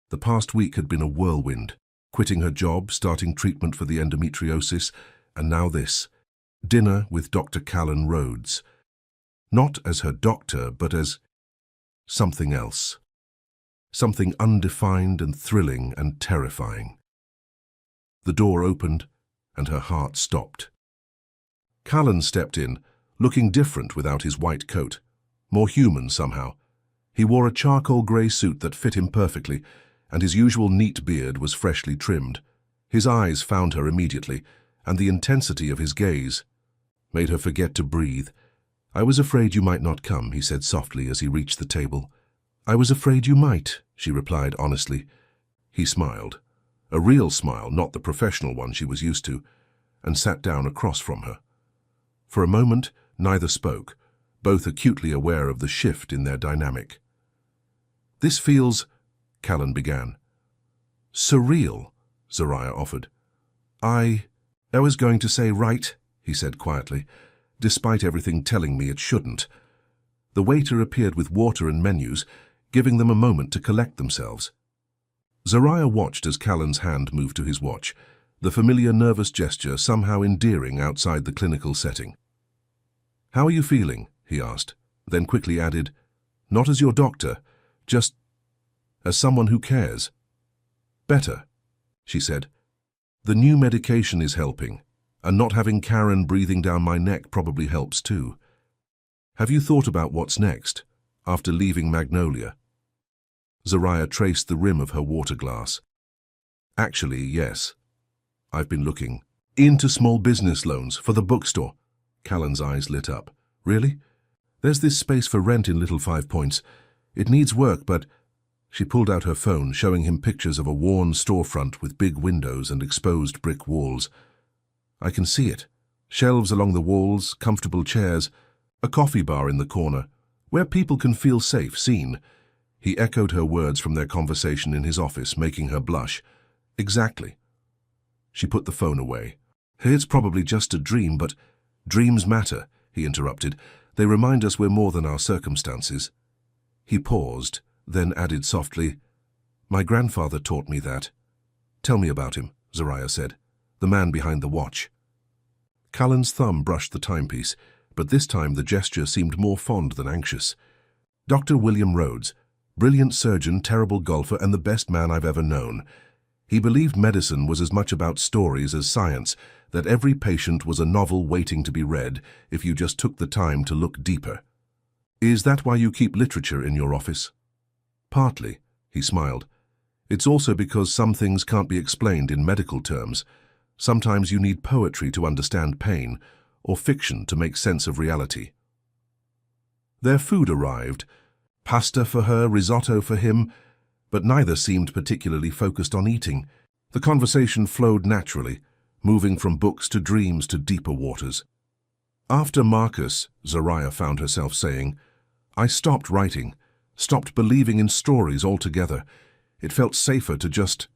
The past week had been a whirlwind, quitting her job, starting treatment for the endometriosis, and now this, dinner with Dr. Callan Rhodes. Not as her doctor, but as something else. Something undefined and thrilling and terrifying. The door opened, and her heart stopped. Callan stepped in, looking different without his white coat, more human somehow. He wore a charcoal grey suit that fit him perfectly, and his usual neat beard was freshly trimmed. His eyes found her immediately, and the intensity of his gaze made her forget to breathe. "I was afraid you might not come," he said softly as he reached the table. "I was afraid you might," she replied honestly. He smiled, a real smile, not the professional one she was used to, and sat down across from her. For a moment, neither spoke, both acutely aware of the shift in their dynamic. "This feels," Callan began. "Surreal," Zariah offered. I was going to say right," he said quietly, despite everything telling me it shouldn't. The waiter appeared with water and menus, giving them a moment to collect themselves. Zariah watched as Callan's hand moved to his watch, the familiar nervous gesture somehow endearing outside the clinical setting. "How are you feeling?" he asked, then quickly added, "Not as your doctor, just as someone who cares." "Better," she said. "The new medication is helping, and not having Karen breathing down my neck probably helps too. Have you thought about what's next, after leaving Magnolia?" Zariah traced the rim of her water glass. "Actually, yes. I've been looking into small business loans for the bookstore." Callan's eyes lit up. "Really? There's this space for rent in Little 5 Points. It needs work, but—" She pulled out her phone, showing him pictures of a worn storefront with big windows and exposed brick walls. "I can see it. Shelves along the walls, comfortable chairs, a coffee bar in the corner, where people can feel safe, seen." He echoed her words from their conversation in his office, making her blush. "Exactly." She put the phone away. "It's probably just a dream, but—" "Dreams matter," he interrupted. "They remind us we're more than our circumstances." He paused, then added softly, "My grandfather taught me that." "Tell me about him," Zariah said. "The man behind the watch." Callan's thumb brushed the timepiece, but this time the gesture seemed more fond than anxious. "Dr. William Rhodes, brilliant surgeon, terrible golfer, and the best man I've ever known. He believed medicine was as much about stories as science, that every patient was a novel waiting to be read if you just took the time to look deeper." "Is that why you keep literature in your office?" "Partly," he smiled. "It's also because some things can't be explained in medical terms. Sometimes you need poetry to understand pain, or fiction to make sense of reality." Their food arrived. Pasta for her, risotto for him, but neither seemed particularly focused on eating. The conversation flowed naturally, moving from books to dreams to deeper waters. "After Marcus," Zariah found herself saying, "I stopped writing, stopped believing in stories altogether. It felt safer to just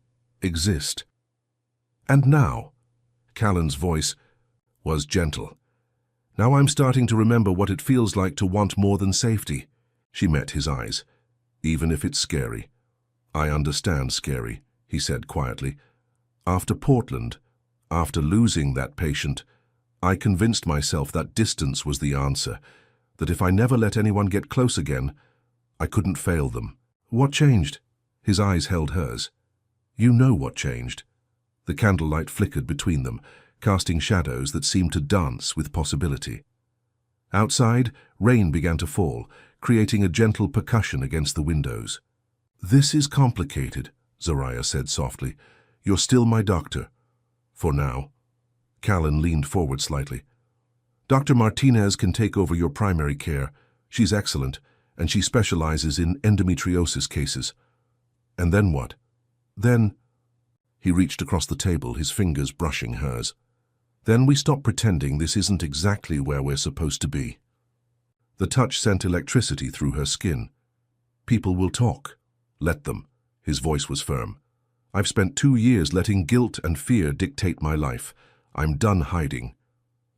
exist." "And now," Callan's voice was gentle, "now I'm starting to remember what it feels like to want more than safety." She met his eyes. "Even if it's scary." "I understand scary," he said quietly. "After Portland, after losing that patient, I convinced myself that distance was the answer, that if I never let anyone get close again, I couldn't fail them." "What changed?" His eyes held hers. "You know what changed." The candlelight flickered between them, casting shadows that seemed to dance with possibility. Outside, rain began to fall, creating a gentle percussion against the windows. "This is complicated," Zariah said softly. "You're still my doctor. For now." Callan leaned forward slightly. Dr. Martinez can take over your primary care. She's excellent, and she specializes in endometriosis cases. And then what? Then, he reached across the table, his fingers brushing hers. Then we stop pretending this isn't exactly where we're supposed to be. The touch sent electricity through her skin. People will talk. Let them. His voice was firm. I've spent 2 years letting guilt and fear dictate my life. I'm done hiding.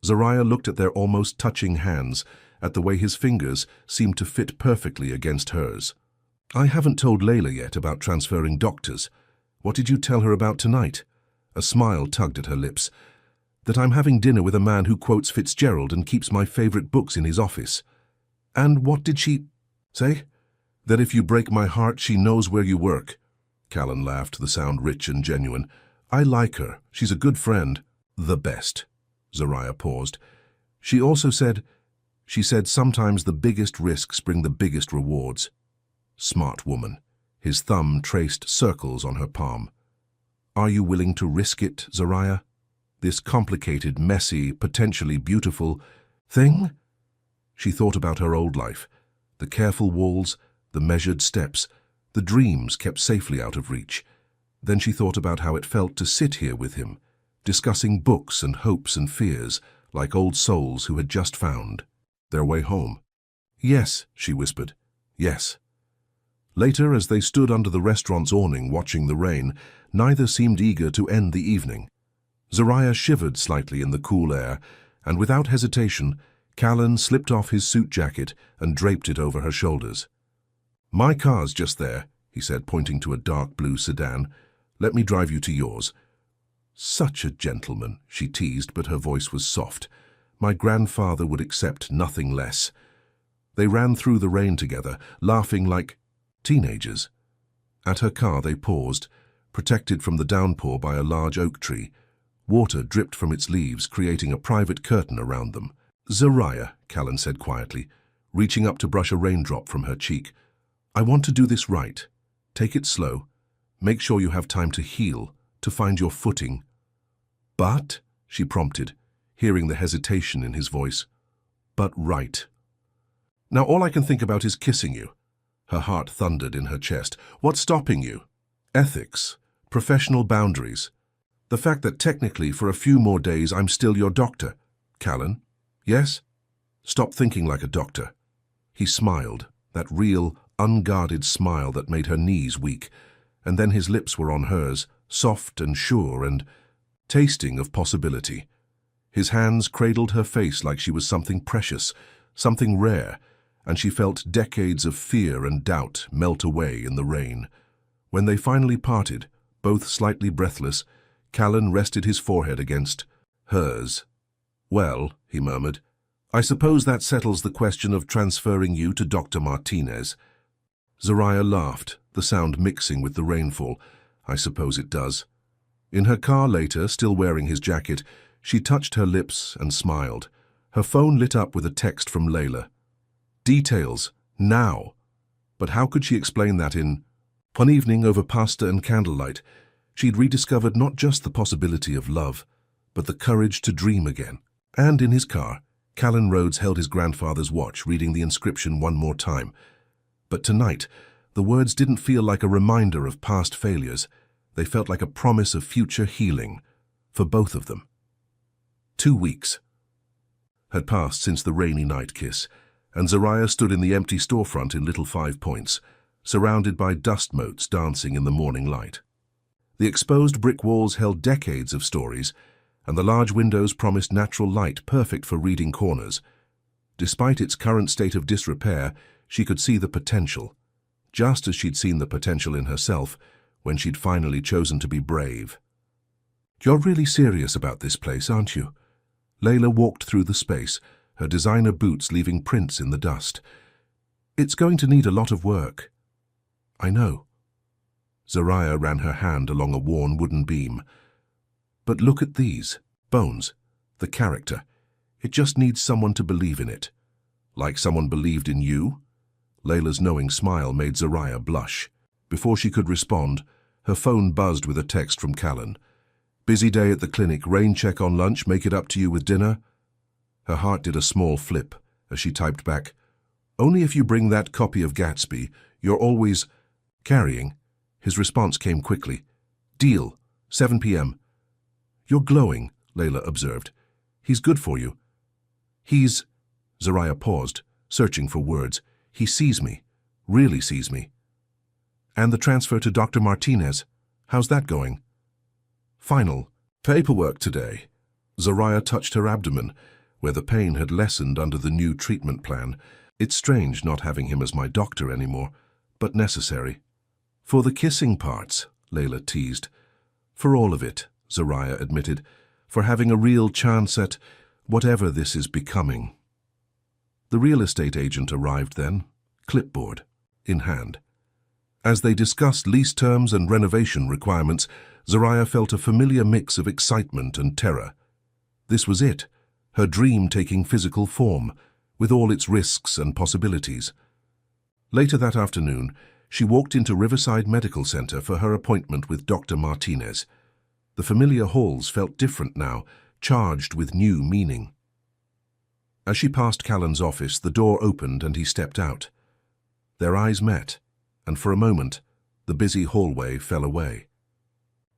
Zariah looked at their almost touching hands, at the way his fingers seemed to fit perfectly against hers. I haven't told Layla yet about transferring doctors. What did you tell her about tonight? A smile tugged at her lips. That I'm having dinner with a man who quotes Fitzgerald and keeps my favorite books in his office. And what did she say? That if you break my heart, she knows where you work. Callan laughed, the sound rich and genuine. I like her. She's a good friend. The best. Zariah paused. She said sometimes the biggest risks bring the biggest rewards. Smart woman. His thumb traced circles on her palm. Are you willing to risk it, Zariah? This complicated, messy, potentially beautiful thing? She thought about her old life. The careful walls, the measured steps, the dreams kept safely out of reach. Then she thought about how it felt to sit here with him, discussing books and hopes and fears, like old souls who had just found their way home. Yes, she whispered. Yes. Later, as they stood under the restaurant's awning watching the rain, neither seemed eager to end the evening. Zariah shivered slightly in the cool air, and without hesitation, Callan slipped off his suit jacket and draped it over her shoulders. My car's just there, he said, pointing to a dark blue sedan. Let me drive you to yours. Such a gentleman, she teased, but her voice was soft. My grandfather would accept nothing less. They ran through the rain together, laughing like teenagers. At her car they paused, protected from the downpour by a large oak tree. Water dripped from its leaves, creating a private curtain around them. Zariah, Callan said quietly, reaching up to brush a raindrop from her cheek. I want to do this right. Take it slow. Make sure you have time to heal, to find your footing. But, she prompted, hearing the hesitation in his voice. But right. Now all I can think about is kissing you. Her heart thundered in her chest. What's stopping you? Ethics, professional boundaries. The fact that technically for a few more days I'm still your doctor. Callan? Yes? Stop thinking like a doctor. He smiled, that real, unguarded smile that made her knees weak, and then his lips were on hers, soft and sure and tasting of possibility. His hands cradled her face like she was something precious, something rare, and she felt decades of fear and doubt melt away in the rain. When they finally parted, both slightly breathless, Callan rested his forehead against hers. Well, he murmured, I suppose that settles the question of transferring you to Dr. Martinez. Zariah laughed, the sound mixing with the rainfall. I suppose it does. In her car later, still wearing his jacket, she touched her lips and smiled. Her phone lit up with a text from Layla. Details, now. But how could she explain that in one evening over pasta and candlelight? She'd rediscovered not just the possibility of love, but the courage to dream again. And in his car, Callan Rhodes held his grandfather's watch, reading the inscription one more time. But tonight, the words didn't feel like a reminder of past failures. They felt like a promise of future healing, for both of them. 2 weeks had passed since the rainy night kiss, and Zariah stood in the empty storefront in Little 5 Points, surrounded by dust motes dancing in the morning light. The exposed brick walls held decades of stories, and the large windows promised natural light perfect for reading corners. Despite its current state of disrepair, she could see the potential, just as she'd seen the potential in herself when she'd finally chosen to be brave. You're really serious about this place, aren't you? Layla walked through the space, her designer boots leaving prints in the dust. It's going to need a lot of work. I know. Zariah ran her hand along a worn wooden beam. But look at these, bones, the character. It just needs someone to believe in it. Like someone believed in you? Layla's knowing smile made Zariah blush. Before she could respond, her phone buzzed with a text from Callan. Busy day at the clinic, rain check on lunch, make it up to you with dinner? Her heart did a small flip as she typed back, "Only if you bring that copy of Gatsby you're always carrying." His response came quickly. "Deal, 7 p.m. "You're glowing," Layla observed. "He's good for you." "He's—" Zariah paused, searching for words. "He sees me. Really sees me." "And the transfer to Dr. Martinez. How's that going?" "Final. Paperwork today." Zariah touched her abdomen, where the pain had lessened under the new treatment plan. "It's strange not having him as my doctor anymore, but necessary." "For the kissing parts," Layla teased. "For all of it," Zariah admitted. "For having a real chance at whatever this is becoming." The real estate agent arrived then, clipboard in hand. As they discussed lease terms and renovation requirements, Zariah felt a familiar mix of excitement and terror. This was it, her dream taking physical form, with all its risks and possibilities. Later that afternoon, she walked into Riverside Medical Center for her appointment with Dr. Martinez. The familiar halls felt different now, charged with new meaning. As she passed Callan's office, the door opened and he stepped out. Their eyes met, and for a moment, the busy hallway fell away.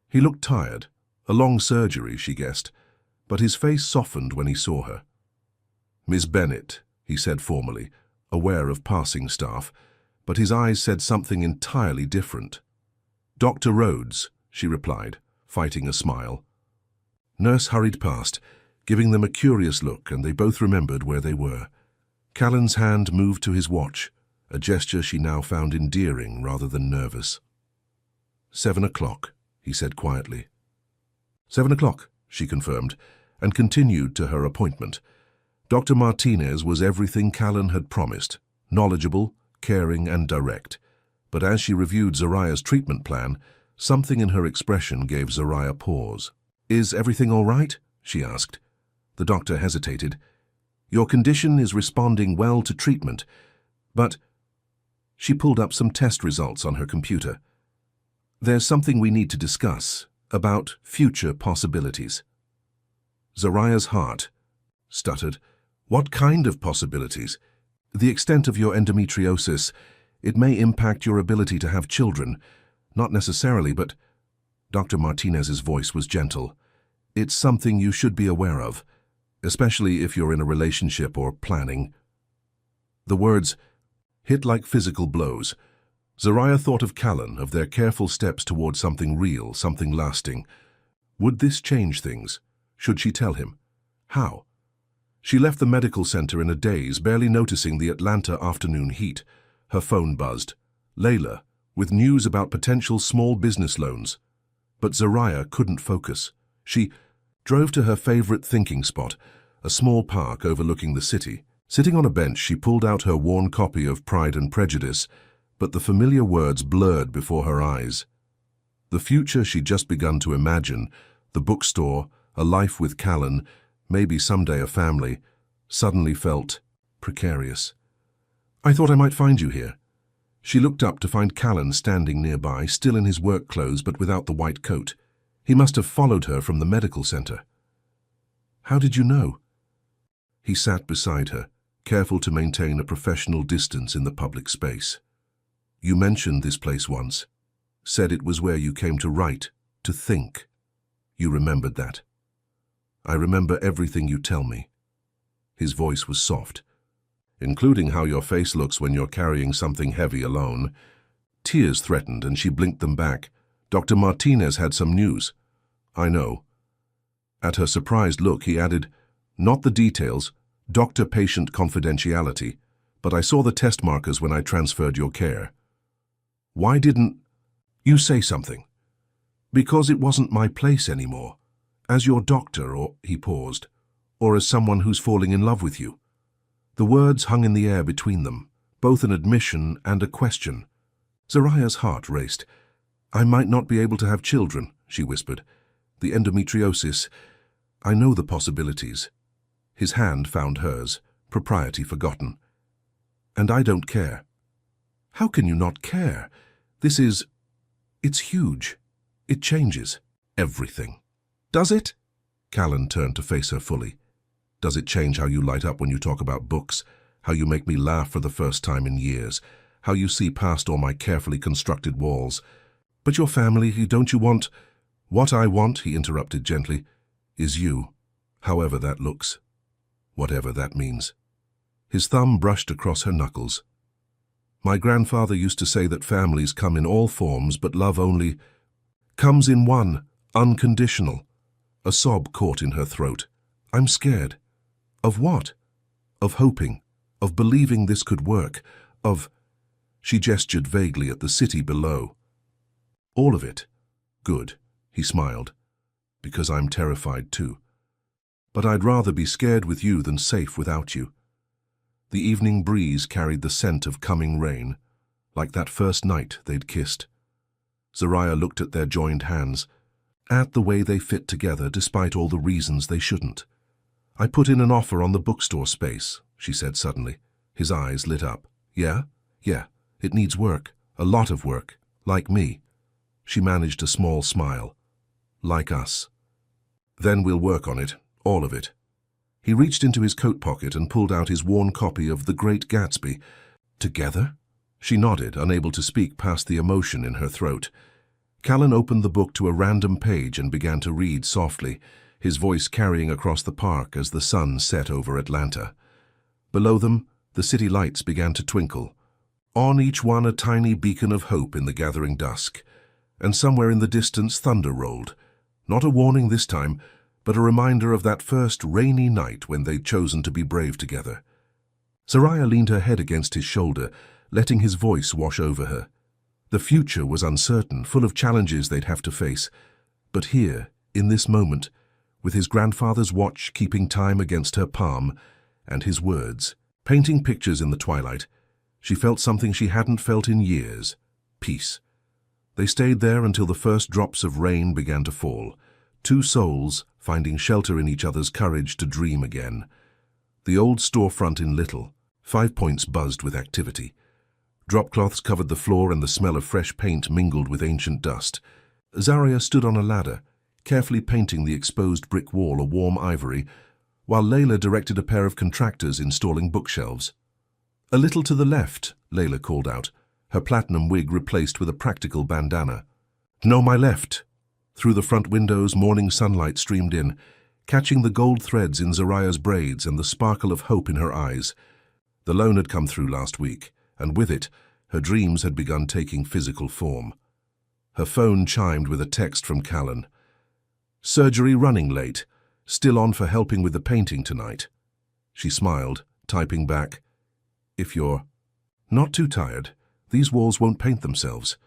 He looked tired, a long surgery, she guessed, but his face softened when he saw her. "Miss Bennett," he said formally, aware of passing staff, but his eyes said something entirely different. "Dr. Rhodes," she replied, fighting a smile. Nurse hurried past, giving them a curious look, and they both remembered where they were. Callan's hand moved to his watch, a gesture she now found endearing rather than nervous. 7 o'clock, he said quietly. 7 o'clock, she confirmed, and continued to her appointment. Dr. Martinez was everything Callan had promised, knowledgeable, caring, and direct. But as she reviewed Zariah's treatment plan, something in her expression gave Zariah pause. "Is everything all right?" she asked. The doctor hesitated. "Your condition is responding well to treatment, but—" She pulled up some test results on her computer. "There's something we need to discuss, about future possibilities." Zariah's heart stuttered. "What kind of possibilities?" "The extent of your endometriosis. It may impact your ability to have children. Not necessarily, but—" Dr. Martinez's voice was gentle. "It's something you should be aware of, especially if you're in a relationship or planning." The words hit like physical blows. Zariah thought of Callan, of their careful steps toward something real, something lasting. Would this change things? Should she tell him? How? She left the medical center in a daze, barely noticing the Atlanta afternoon heat. Her phone buzzed. Layla, with news about potential small business loans. But Zariah couldn't focus. She drove to her favorite thinking spot, a small park overlooking the city. Sitting on a bench, she pulled out her worn copy of Pride and Prejudice, but the familiar words blurred before her eyes. The future she'd just begun to imagine, the bookstore, a life with Callan, maybe someday a family, suddenly felt precarious. "I thought I might find you here." She looked up to find Callan standing nearby, still in his work clothes but without the white coat. He must have followed her from the medical center. "How did you know?" He sat beside her, careful to maintain a professional distance in the public space. "You mentioned this place once. Said it was where you came to write, to think. You remembered that." "I remember everything you tell me." His voice was soft. "Including how your face looks when you're carrying something heavy alone." Tears threatened and she blinked them back. "Dr. Martinez had some news." "I know." At her surprised look, he added, "Not the details, doctor-patient confidentiality, but I saw the test markers when I transferred your care." "Why didn't you say something?" "Because it wasn't my place anymore. As your doctor, or—" he paused, "or as someone who's falling in love with you." The words hung in the air between them, both an admission and a question. Zariah's heart raced. "I might not be able to have children," she whispered. "The endometriosis. I know the possibilities." His hand found hers, propriety forgotten. "And I don't care." "How can you not care? It's huge. It changes everything." "Does it?" Callan turned to face her fully. Does it change how you light up when you talk about books? How you make me laugh for the first time in years? How you see past all my carefully constructed walls? But your family, don't you want— What I want, he interrupted gently, is you, however that looks, whatever that means. His thumb brushed across her knuckles. My grandfather used to say that families come in all forms, but love only comes in one, unconditional. A sob caught in her throat. I'm scared. Of what? Of hoping, of believing this could work, of— She gestured vaguely at the city below. All of it. Good, he smiled, because I'm terrified too. But I'd rather be scared with you than safe without you. The evening breeze carried the scent of coming rain, like that first night they'd kissed. Zariah looked at their joined hands, at the way they fit together despite all the reasons they shouldn't. I put in an offer on the bookstore space, she said suddenly. His eyes lit up. Yeah? Yeah, it needs work, a lot of work, like me. She managed a small smile. Like us. Then we'll work on it, all of it. He reached into his coat pocket and pulled out his worn copy of The Great Gatsby. Together? She nodded, unable to speak past the emotion in her throat. Callan opened the book to a random page and began to read softly, his voice carrying across the park as the sun set over Atlanta. Below them, the city lights began to twinkle. On each one a tiny beacon of hope in the gathering dusk. And somewhere in the distance thunder rolled. Not a warning this time, but a reminder of that first rainy night when they'd chosen to be brave together. Zariah leaned her head against his shoulder, letting his voice wash over her. The future was uncertain, full of challenges they'd have to face. But here, in this moment, with his grandfather's watch keeping time against her palm, and his words, painting pictures in the twilight, she felt something she hadn't felt in years: peace. They stayed there until the first drops of rain began to fall, two souls finding shelter in each other's courage to dream again. The old storefront in Little, 5 Points buzzed with activity. Drop cloths covered the floor and the smell of fresh paint mingled with ancient dust. Zariah stood on a ladder, carefully painting the exposed brick wall a warm ivory, while Layla directed a pair of contractors installing bookshelves. A little to the left, Layla called out, her platinum wig replaced with a practical bandana. No, my left. Through the front windows, morning sunlight streamed in, catching the gold threads in Zariah's braids and the sparkle of hope in her eyes. The loan had come through last week, and with it, her dreams had begun taking physical form. Her phone chimed with a text from Callan. Surgery running late. Still on for helping with the painting tonight. She smiled, typing back, If you're not too tired, these walls won't paint themselves.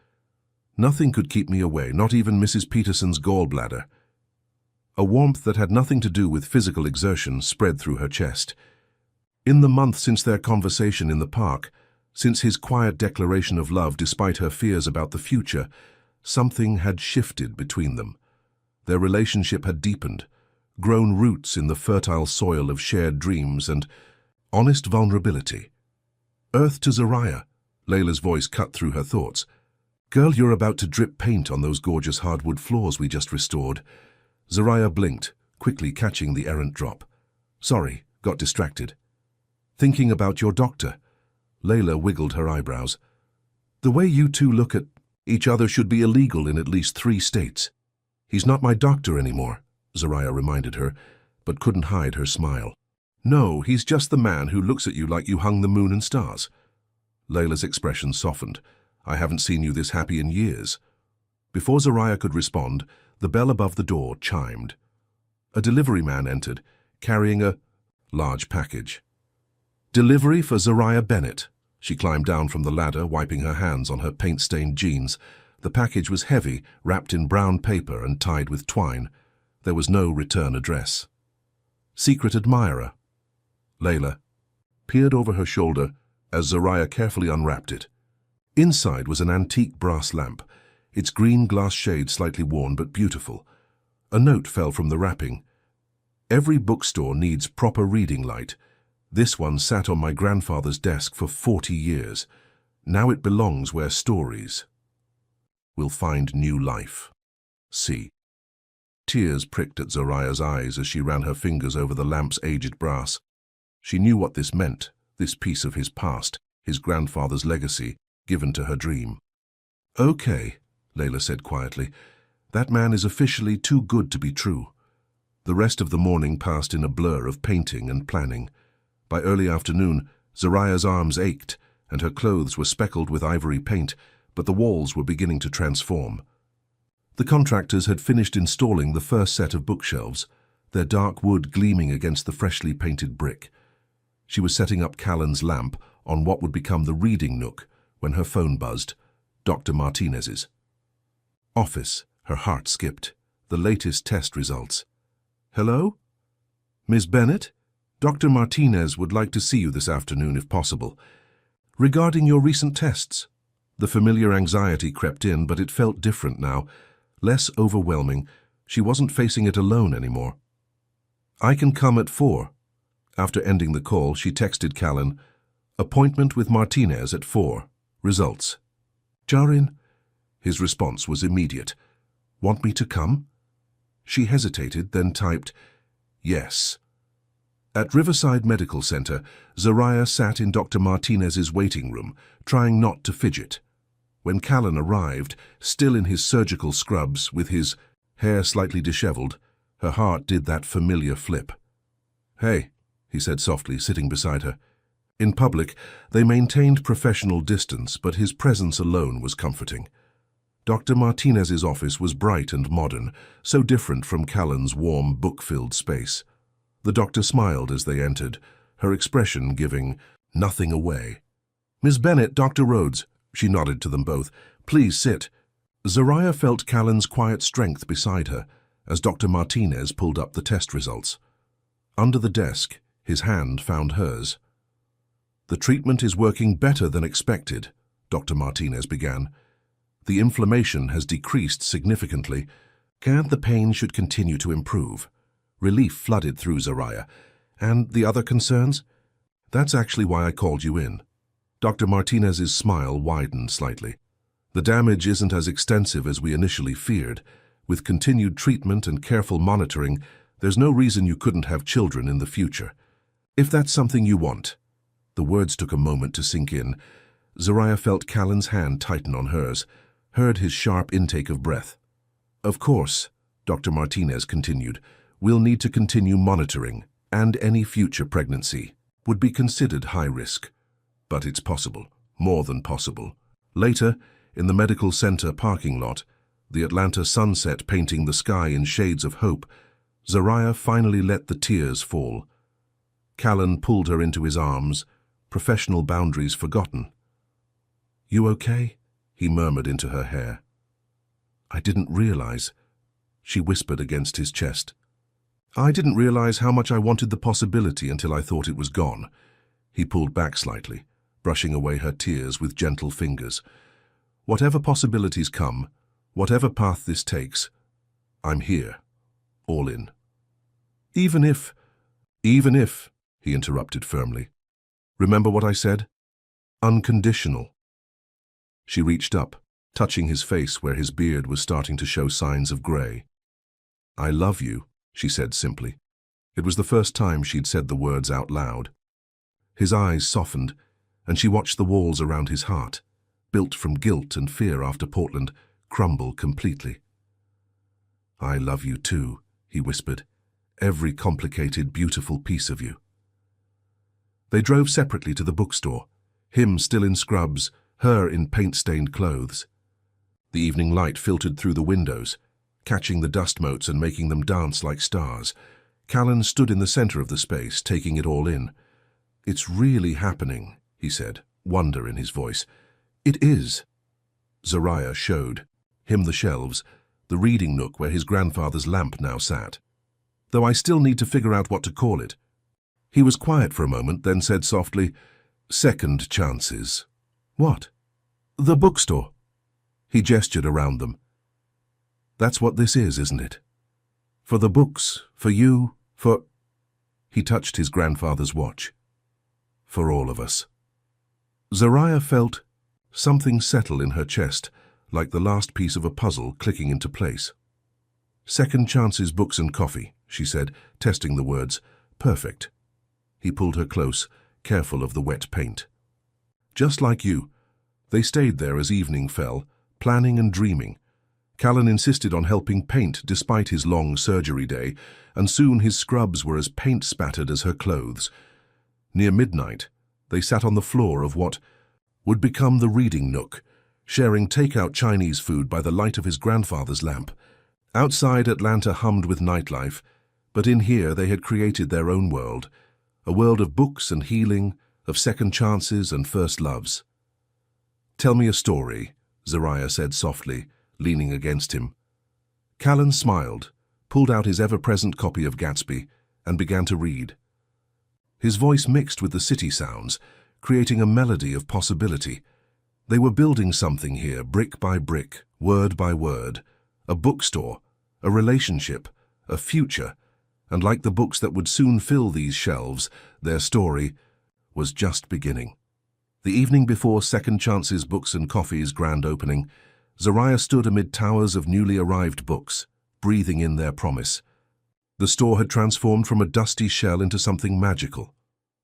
Nothing could keep me away, not even Mrs. Peterson's gallbladder. A warmth that had nothing to do with physical exertion spread through her chest. In the month since their conversation in the park, since his quiet declaration of love despite her fears about the future, something had shifted between them. Their relationship had deepened, grown roots in the fertile soil of shared dreams and honest vulnerability. Earth to Zariah, Layla's voice cut through her thoughts. Girl, you're about to drip paint on those gorgeous hardwood floors we just restored. Zariah blinked, quickly catching the errant drop. Sorry, got distracted. Thinking about your doctor. Layla wiggled her eyebrows. The way you two look at each other should be illegal in at least 3 states. He's not my doctor anymore, Zariah reminded her, but couldn't hide her smile. No, he's just the man who looks at you like you hung the moon and stars. Layla's expression softened. I haven't seen you this happy in years. Before Zariah could respond, the bell above the door chimed. A delivery man entered, carrying a large package. Delivery for Zariah Bennett. She climbed down from the ladder, wiping her hands on her paint-stained jeans. The package was heavy, wrapped in brown paper and tied with twine. There was no return address. Secret admirer. Layla peered over her shoulder as Zariah carefully unwrapped it. Inside was an antique brass lamp, its green glass shade slightly worn but beautiful. A note fell from the wrapping. Every bookstore needs proper reading light. This one sat on my grandfather's desk for 40 years. Now it belongs where stories will find new life. See. Tears pricked at Zoraya's eyes as she ran her fingers over the lamp's aged brass. She knew what this meant, this piece of his past, his grandfather's legacy, given to her dream. "Okay," Layla said quietly. "That man is officially too good to be true." The rest of the morning passed in a blur of painting and planning. By early afternoon, Zoraya's arms ached, and her clothes were speckled with ivory paint, but the walls were beginning to transform. The contractors had finished installing the first set of bookshelves, their dark wood gleaming against the freshly painted brick. She was setting up Callan's lamp on what would become the reading nook when her phone buzzed, Dr. Martinez's. Office, her heart skipped. The latest test results. "Hello? Miss Bennett? Dr. Martinez would like to see you this afternoon if possible. Regarding your recent tests." The familiar anxiety crept in, but it felt different now, less overwhelming. She wasn't facing it alone anymore. "I can come at 4. After ending the call, she texted Callan, "Appointment with Martinez at 4. Results." "Jarin?" His response was immediate. "Want me to come?" She hesitated, then typed, "Yes." At Riverside Medical Center, Zoraya sat in Dr. Martinez's waiting room, trying not to fidget. When Callan arrived, still in his surgical scrubs, with his hair slightly disheveled, her heart did that familiar flip. "Hey," he said softly, sitting beside her. In public, they maintained professional distance, but his presence alone was comforting. Dr. Martinez's office was bright and modern, so different from Callan's warm, book-filled space. The doctor smiled as they entered, her expression giving nothing away. "Miss Bennett, Dr. Rhodes," she nodded to them both. "Please sit." Zoraya felt Callan's quiet strength beside her as Dr. Martinez pulled up the test results. Under the desk, his hand found hers. "The treatment is working better than expected," Dr. Martinez began. "The inflammation has decreased significantly, and the pain should continue to improve." Relief flooded through Zoraya. "And the other concerns?" "That's actually why I called you in." Dr. Martinez's smile widened slightly. "The damage isn't as extensive as we initially feared. With continued treatment and careful monitoring, there's no reason you couldn't have children in the future. If that's something you want." The words took a moment to sink in. Zoraya felt Callan's hand tighten on hers, heard his sharp intake of breath. "Of course," Dr. Martinez continued, "we'll need to continue monitoring, and any future pregnancy would be considered high risk. But it's possible, more than possible." Later, in the medical center parking lot, the Atlanta sunset painting the sky in shades of hope, Zoraya finally let the tears fall. Callan pulled her into his arms, professional boundaries forgotten. "You okay?" he murmured into her hair. "I didn't realize," she whispered against his chest. "I didn't realize how much I wanted the possibility until I thought it was gone." He pulled back slightly, brushing away her tears with gentle fingers. "Whatever possibilities come, whatever path this takes, I'm here, all in." Even if, he interrupted firmly. "Remember what I said? Unconditional." She reached up, touching his face where his beard was starting to show signs of gray. "I love you," she said simply. It was the first time she'd said the words out loud. His eyes softened, and she watched the walls around his heart, built from guilt and fear after Portland, crumble completely. "I love you too," he whispered. "Every complicated, beautiful piece of you." They drove separately to the bookstore, him still in scrubs, her in paint-stained clothes. The evening light filtered through the windows, catching the dust motes and making them dance like stars. Callan stood in the center of the space, taking it all in. "It's really happening," he said, wonder in his voice. "It is." Zoraya showed him the shelves, the reading nook where his grandfather's lamp now sat. "Though I still need to figure out what to call it." He was quiet for a moment, then said softly, "Second chances." "What?" "The bookstore." He gestured around them. "That's what this is, isn't it? For the books, for you, for—" He touched his grandfather's watch. "For all of us." Zoraya felt something settle in her chest, like the last piece of a puzzle clicking into place. Second chances, books and coffee, she said, testing the words. Perfect. He pulled her close, careful of the wet paint. Just like you. They stayed there as evening fell, planning and dreaming. Callan insisted on helping paint despite his long surgery day, and soon his scrubs were as paint-spattered as her clothes. Near midnight, they sat on the floor of what would become the reading nook, sharing take-out Chinese food by the light of his grandfather's lamp. Outside, Atlanta hummed with nightlife, but in here they had created their own world, a world of books and healing, of second chances and first loves. "Tell me a story," Zariah said softly, leaning against him. Callan smiled, pulled out his ever-present copy of Gatsby, and began to read. His voice mixed with the city sounds, creating a melody of possibility. They were building something here, brick by brick, word by word. A bookstore, a relationship, a future, and like the books that would soon fill these shelves, their story was just beginning. The evening before Second Chances Books and Coffee's grand opening, Zariah stood amid towers of newly arrived books, breathing in their promise. The store had transformed from a dusty shell into something magical.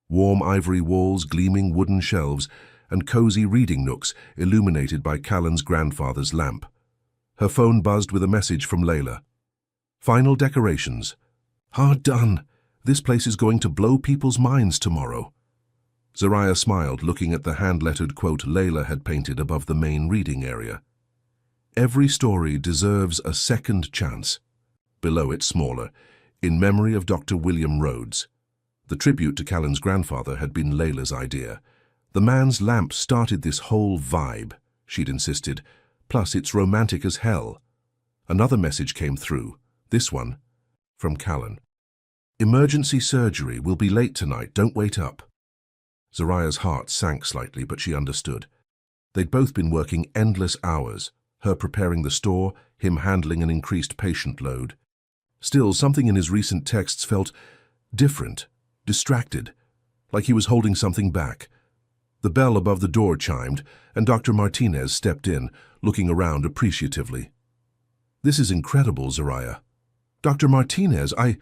Warm ivory walls, gleaming wooden shelves, and cozy reading nooks illuminated by Callan's grandfather's lamp. Her phone buzzed with a message from Layla. "Final decorations. Hard done. This place is going to blow people's minds tomorrow." Zariah smiled, looking at the hand-lettered quote Layla had painted above the main reading area. "Every story deserves a second chance." Below it, smaller, "In memory of Dr. William Rhodes." The tribute to Callan's grandfather had been Layla's idea. "The man's lamp started this whole vibe," she'd insisted, "plus it's romantic as hell." Another message came through, this one, from Callan. "Emergency surgery, will be late tonight, don't wait up." Zariah's heart sank slightly, but she understood. They'd both been working endless hours, her preparing the store, him handling an increased patient load. Still, something in his recent texts felt different, distracted, like he was holding something back. The bell above the door chimed, and Dr. Martinez stepped in, looking around appreciatively. "This is incredible, Zariah." "Dr. Martinez, I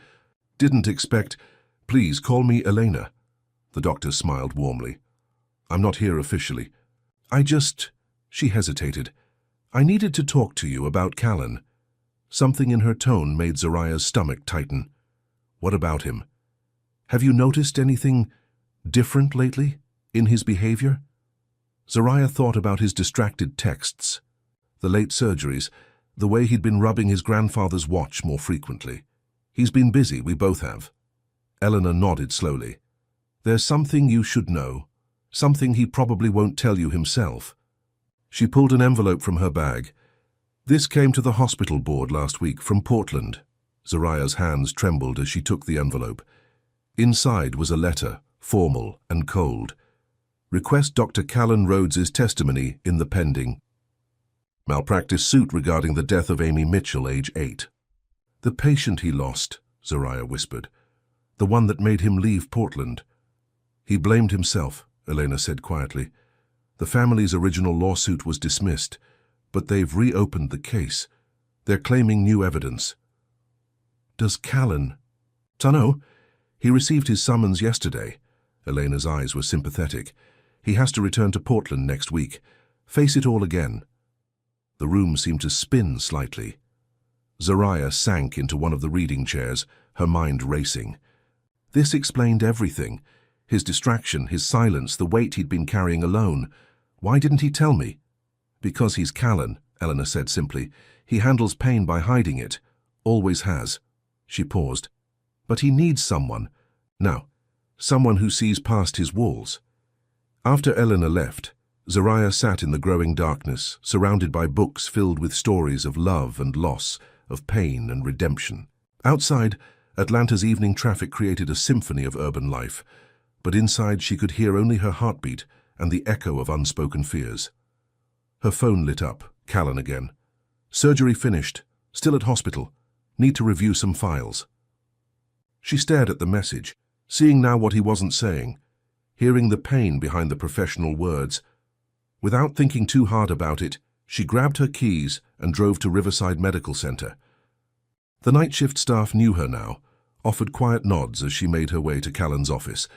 didn't expect—" "Please call me Elena." The doctor smiled warmly. "I'm not here officially. She hesitated. "I needed to talk to you about Callan." Something in her tone made Zariah's stomach tighten. "What about him? Have you noticed anything different lately in his behavior?" Zariah thought about his distracted texts, the late surgeries, the way he'd been rubbing his grandfather's watch more frequently. "He's been busy, we both have." Eleanor nodded slowly. "There's something you should know, something he probably won't tell you himself." She pulled an envelope from her bag. "This came to the hospital board last week from Portland." Zariah's hands trembled as she took the envelope. Inside was a letter, formal and cold. "Request Dr. Callan Rhodes's testimony in the pending malpractice suit regarding the death of Amy Mitchell, age 8. "The patient he lost," Zariah whispered. "The one that made him leave Portland." "He blamed himself," Elena said quietly. "The family's original lawsuit was dismissed, but they've reopened the case. They're claiming new evidence." "Does Callan—" "Dunno. He received his summons yesterday." Elena's eyes were sympathetic. "He has to return to Portland next week. Face it all again." The room seemed to spin slightly. Zariah sank into one of the reading chairs, her mind racing. This explained everything. His distraction, his silence, the weight he'd been carrying alone. Why didn't he tell me? "Because he's Callan," Eleanor said simply. "He handles pain by hiding it. Always has." She paused. "But he needs someone. Now, someone who sees past his walls." After Eleanor left, Zariah sat in the growing darkness, surrounded by books filled with stories of love and loss, of pain and redemption. Outside, Atlanta's evening traffic created a symphony of urban life, but inside she could hear only her heartbeat and the echo of unspoken fears. Her phone lit up, Callan again. "Surgery finished. Still at hospital. Need to review some files." She stared at the message, seeing now what he wasn't saying, hearing the pain behind the professional words. Without thinking too hard about it, she grabbed her keys and drove to Riverside Medical Center. The night shift staff knew her now, offered quiet nods as she made her way to Callan's office.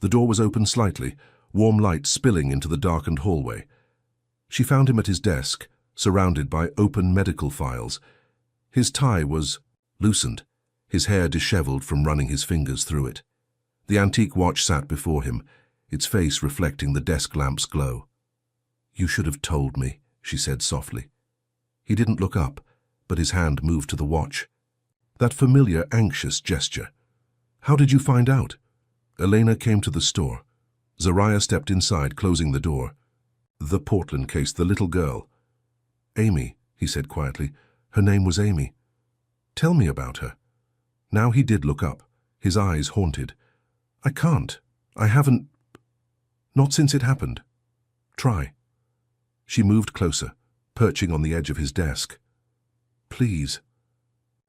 The door was open slightly, warm light spilling into the darkened hallway. She found him at his desk, surrounded by open medical files. His tie was loosened, his hair disheveled from running his fingers through it. The antique watch sat before him, its face reflecting the desk lamp's glow. "You should have told me," she said softly. He didn't look up, but his hand moved to the watch. That familiar, anxious gesture. "How did you find out?" Elena came to the store. Zariah stepped inside, closing the door. "The Portland case, the little girl." "Amy," he said quietly. "Her name was Amy. Tell me about her." Now he did look up, his eyes haunted. "I can't. I haven't. Not since it happened. Try." She moved closer, perching on the edge of his desk. "Please."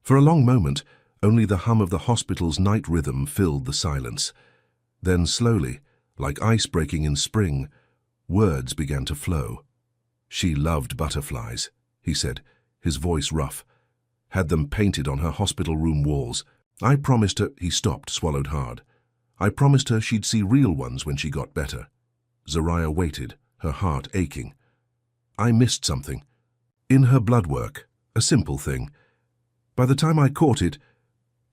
For a long moment, only the hum of the hospital's night rhythm filled the silence. Then slowly, like ice breaking in spring, words began to flow. "She loved butterflies," he said, his voice rough. "Had them painted on her hospital room walls. I promised her—" He stopped, swallowed hard. "I promised her she'd see real ones when she got better." Zariah waited, her heart aching. "I missed something. In her blood work, a simple thing. By the time I caught it—"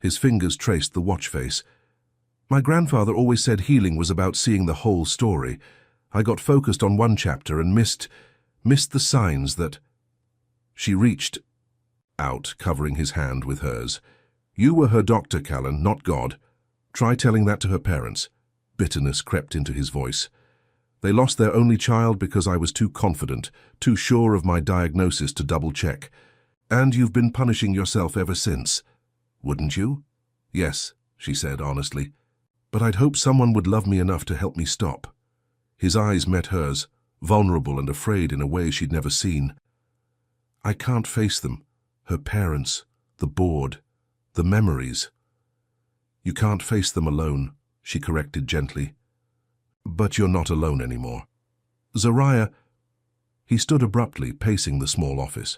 His fingers traced the watch face. "My grandfather always said healing was about seeing the whole story. I got focused on one chapter and missed the signs that—" She reached out, covering his hand with hers. "You were her doctor, Callan, not God. Try telling that to her parents." Bitterness crept into his voice. "They lost their only child because I was too confident, too sure of my diagnosis to double-check. And you've been punishing yourself ever since. Wouldn't you?" "Yes," she said honestly. "But I'd hoped someone would love me enough to help me stop." His eyes met hers, vulnerable and afraid in a way she'd never seen. "I can't face them. Her parents, the board, the memories." "You can't face them alone," she corrected gently. "But you're not alone anymore." "Zariah—" He stood abruptly, pacing the small office.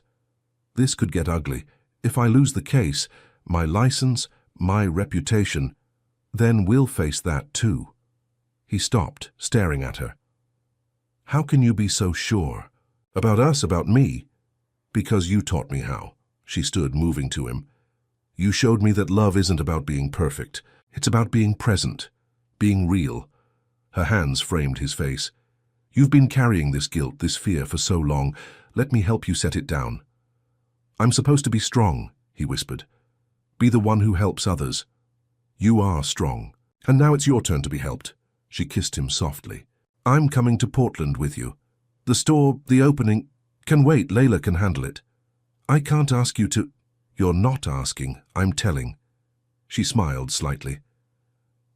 "This could get ugly. If I lose the case, my license, my reputation, then we'll face that too." He stopped, staring at her. "How can you be so sure? About us, about me?" "Because you taught me how." She stood, moving to him. "You showed me that love isn't about being perfect. It's about being present, being real." Her hands framed his face. "You've been carrying this guilt, this fear for so long. Let me help you set it down." "I'm supposed to be strong," he whispered. "Be the one who helps others. You are strong. And now it's your turn to be helped." She kissed him softly. "I'm coming to Portland with you. The store, the opening, can wait. Layla can handle it. I can't ask you to—" "You're not asking, I'm telling." She smiled slightly.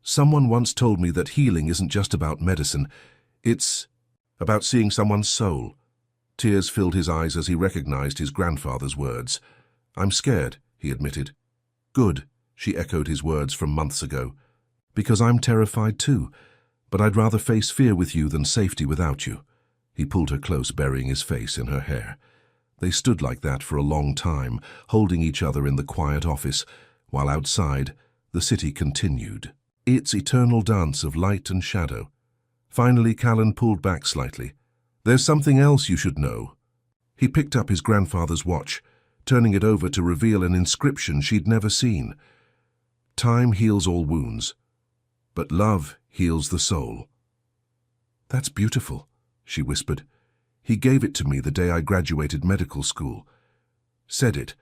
"Someone once told me that healing isn't just about medicine. It's about seeing someone's soul." Tears filled his eyes as he recognized his grandfather's words. "I'm scared," he admitted. "Good," she echoed his words from months ago. "Because I'm terrified too. But I'd rather face fear with you than safety without you." He pulled her close, burying his face in her hair. They stood like that for a long time, holding each other in the quiet office, while outside, the city continued its eternal dance of light and shadow. Finally, Callan pulled back slightly. "There's something else you should know." He picked up his grandfather's watch, turning it over to reveal an inscription she'd never seen. "Time heals all wounds, but love heals the soul." "That's beautiful," she whispered. "He gave it to me the day I graduated medical school. Said it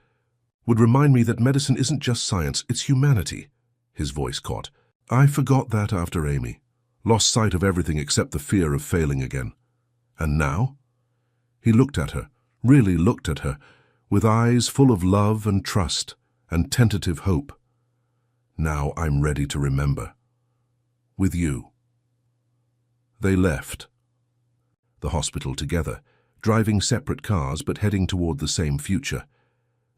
would remind me that medicine isn't just science, it's humanity." His voice caught. "I forgot that after Amy. Lost sight of everything except the fear of failing again. And now?" He looked at her, really looked at her, with eyes full of love and trust and tentative hope. "Now I'm ready to remember. With you." They left the hospital together, driving separate cars but heading toward the same future.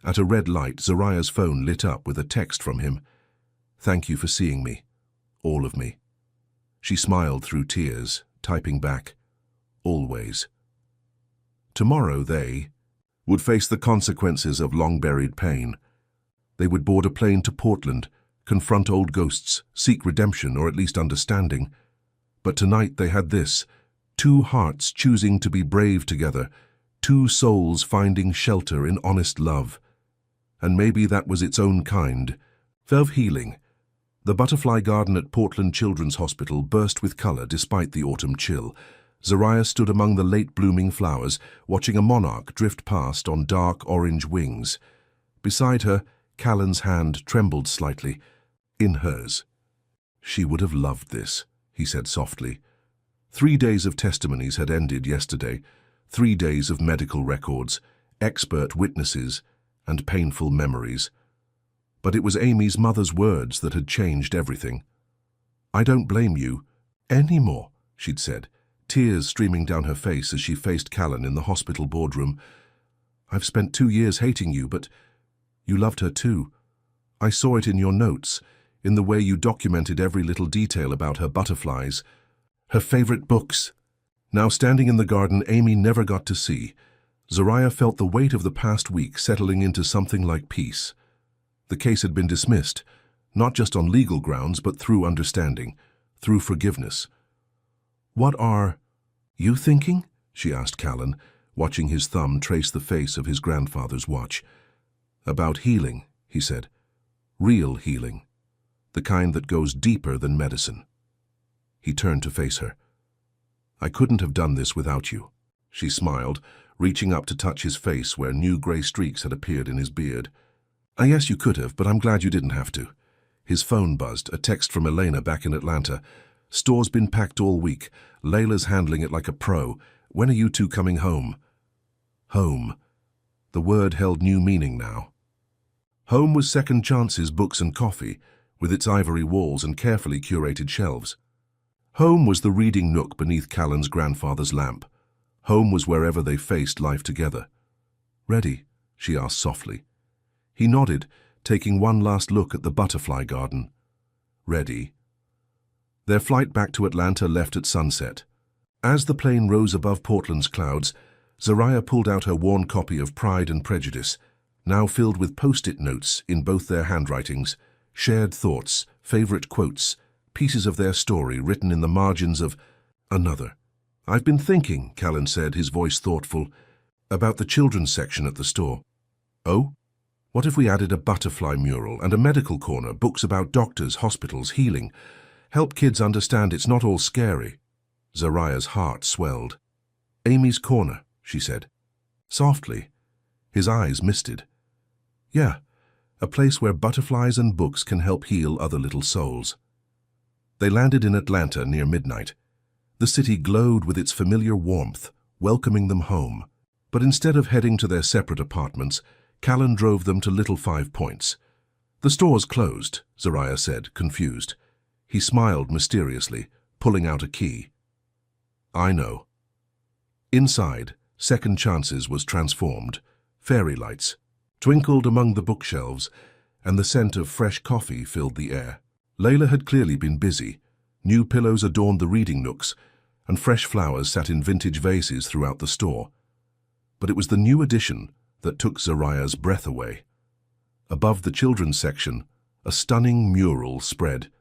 At a red light, Zariah's phone lit up with a text from him. "Thank you for seeing me. All of me." She smiled through tears, typing back, "Always." Tomorrow they would face the consequences of long-buried pain. They would board a plane to Portland, confront old ghosts, seek redemption or at least understanding. But tonight they had this: two hearts choosing to be brave together, two souls finding shelter in honest love. And maybe that was its own kind of healing. The butterfly garden at Portland Children's Hospital burst with color despite the autumn chill. Zariah stood among the late-blooming flowers, watching a monarch drift past on dark orange wings. Beside her, Callan's hand trembled slightly. In hers. "She would have loved this," he said softly. 3 days of testimonies had ended yesterday. 3 days of medical records, expert witnesses, and painful memories. But it was Amy's mother's words that had changed everything. "I don't blame you anymore," she'd said, tears streaming down her face as she faced Callan in the hospital boardroom. "I've spent 2 years hating you, but you loved her too. I saw it in your notes, in the way you documented every little detail about her butterflies, her favorite books." Now standing in the garden Amy never got to see, Zariah felt the weight of the past week settling into something like peace. The case had been dismissed, not just on legal grounds, but through understanding, through forgiveness. "What are you thinking?" she asked Callan, watching his thumb trace the face of his grandfather's watch. "About healing," he said. "Real healing. The kind that goes deeper than medicine." He turned to face her. "I couldn't have done this without you," she smiled, reaching up to touch his face where new grey streaks had appeared in his beard. "I guess you could have, but I'm glad you didn't have to." His phone buzzed, a text from Elena back in Atlanta. "Store's been packed all week. Layla's handling it like a pro. When are you two coming home?" Home. The word held new meaning now. Home was Second Chance's Books and Coffee, with its ivory walls and carefully curated shelves. Home was the reading nook beneath Callan's grandfather's lamp. Home was wherever they faced life together. "Ready?" she asked softly. He nodded, taking one last look at the butterfly garden. "Ready." Their flight back to Atlanta left at sunset. As the plane rose above Portland's clouds, Zariah pulled out her worn copy of Pride and Prejudice, now filled with post-it notes in both their handwritings, shared thoughts, favorite quotes, pieces of their story written in the margins of another. "I've been thinking," Callan said, his voice thoughtful, "about the children's section at the store." "Oh? What if we added a butterfly mural and a medical corner, books about doctors, hospitals, healing? Help kids understand it's not all scary." Zariah's heart swelled. "Amy's corner," she said. Softly, his eyes misted. "Yeah, a place where butterflies and books can help heal other little souls." They landed in Atlanta near midnight. The city glowed with its familiar warmth, welcoming them home. But instead of heading to their separate apartments, Callan drove them to Little 5 Points. "The store's closed," Zariah said, confused. He smiled mysteriously, pulling out a key. "I know." Inside, Second Chance's was transformed. Fairy lights twinkled among the bookshelves, and the scent of fresh coffee filled the air. Layla had clearly been busy. New pillows adorned the reading nooks, and fresh flowers sat in vintage vases throughout the store. But it was the new addition that took Zariah's breath away. Above the children's section, a stunning mural spread.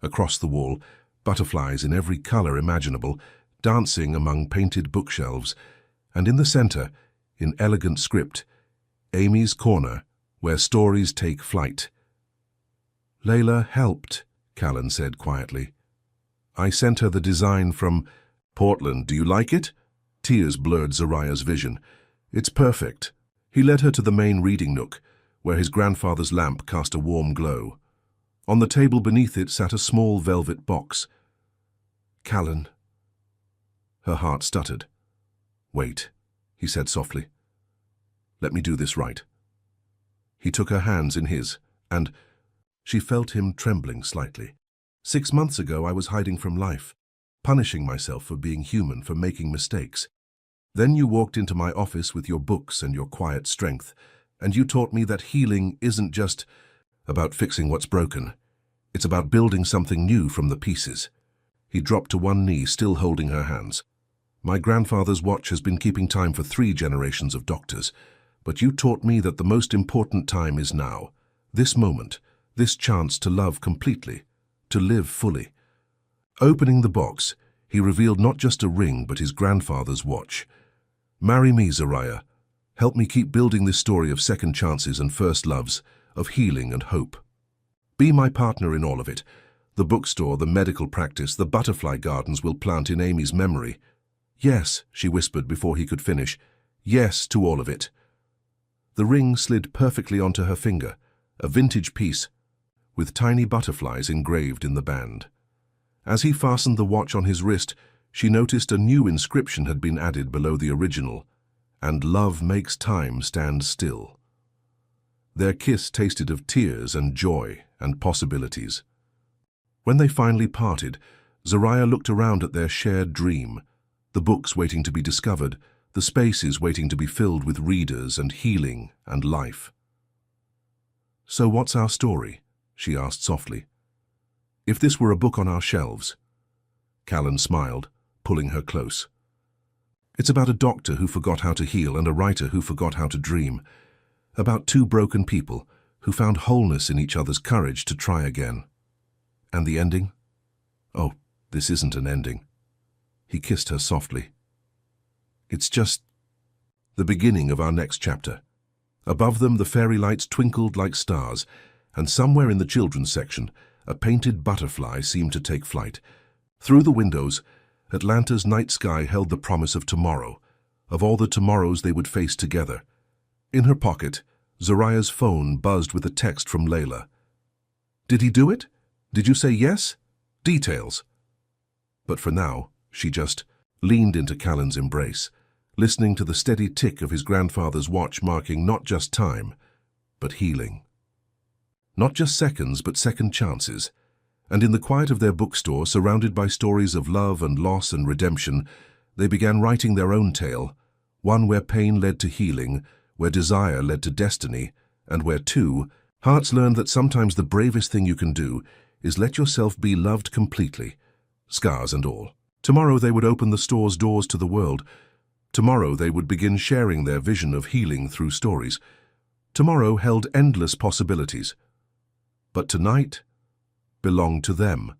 Across the wall, butterflies in every color imaginable, dancing among painted bookshelves, and in the center, in elegant script, Amy's corner, where stories take flight. "Layla helped," Callan said quietly. "I sent her the design from Portland. Do you like it?" Tears blurred Zariah's vision. "It's perfect." He led her to the main reading nook, where his grandfather's lamp cast a warm glow. On the table beneath it sat a small velvet box. "Callan." Her heart stuttered. "Wait," he said softly. "Let me do this right." He took her hands in his, and she felt him trembling slightly. "6 months ago I was hiding from life, punishing myself for being human, for making mistakes. Then you walked into my office with your books and your quiet strength, and you taught me that healing isn't just about fixing what's broken. It's about building something new from the pieces." He dropped to one knee, still holding her hands. "My grandfather's watch has been keeping time for 3 generations of doctors, but you taught me that the most important time is now. This moment, this chance to love completely, to live fully. Opening the box, he revealed not just a ring but his grandfather's watch. "Marry me, Zariah. Help me keep building this story of second chances and first loves, of healing and hope. Be my partner in all of it. The bookstore, the medical practice, the butterfly gardens will plant in Amy's memory." "Yes," she whispered before he could finish. "Yes to all of it." The ring slid perfectly onto her finger, a vintage piece, with tiny butterflies engraved in the band. As he fastened the watch on his wrist, she noticed a new inscription had been added below the original, "And love makes time stand still." Their kiss tasted of tears and joy and possibilities. When they finally parted, Zariah looked around at their shared dream, the books waiting to be discovered, the spaces waiting to be filled with readers and healing and life. "So what's our story?" she asked softly. "If this were a book on our shelves." Callan smiled, pulling her close. "It's about a doctor who forgot how to heal and a writer who forgot how to dream. About two broken people who found wholeness in each other's courage to try again. And the ending? Oh, this isn't an ending." He kissed her softly. "It's just the beginning of our next chapter." Above them, the fairy lights twinkled like stars, and somewhere in the children's section, a painted butterfly seemed to take flight. Through the windows, Atlanta's night sky held the promise of tomorrow, of all the tomorrows they would face together. In her pocket, Zariah's phone buzzed with a text from Layla. "Did he do it? Did you say yes? Details." But for now, she just leaned into Callan's embrace, listening to the steady tick of his grandfather's watch marking not just time, but healing. Not just seconds, but second chances. And in the quiet of their bookstore, surrounded by stories of love and loss and redemption, they began writing their own tale, one where pain led to healing, where desire led to destiny, and where, too, hearts learned that sometimes the bravest thing you can do is let yourself be loved completely, scars and all. Tomorrow they would open the store's doors to the world. Tomorrow they would begin sharing their vision of healing through stories. Tomorrow held endless possibilities. But tonight belonged to them.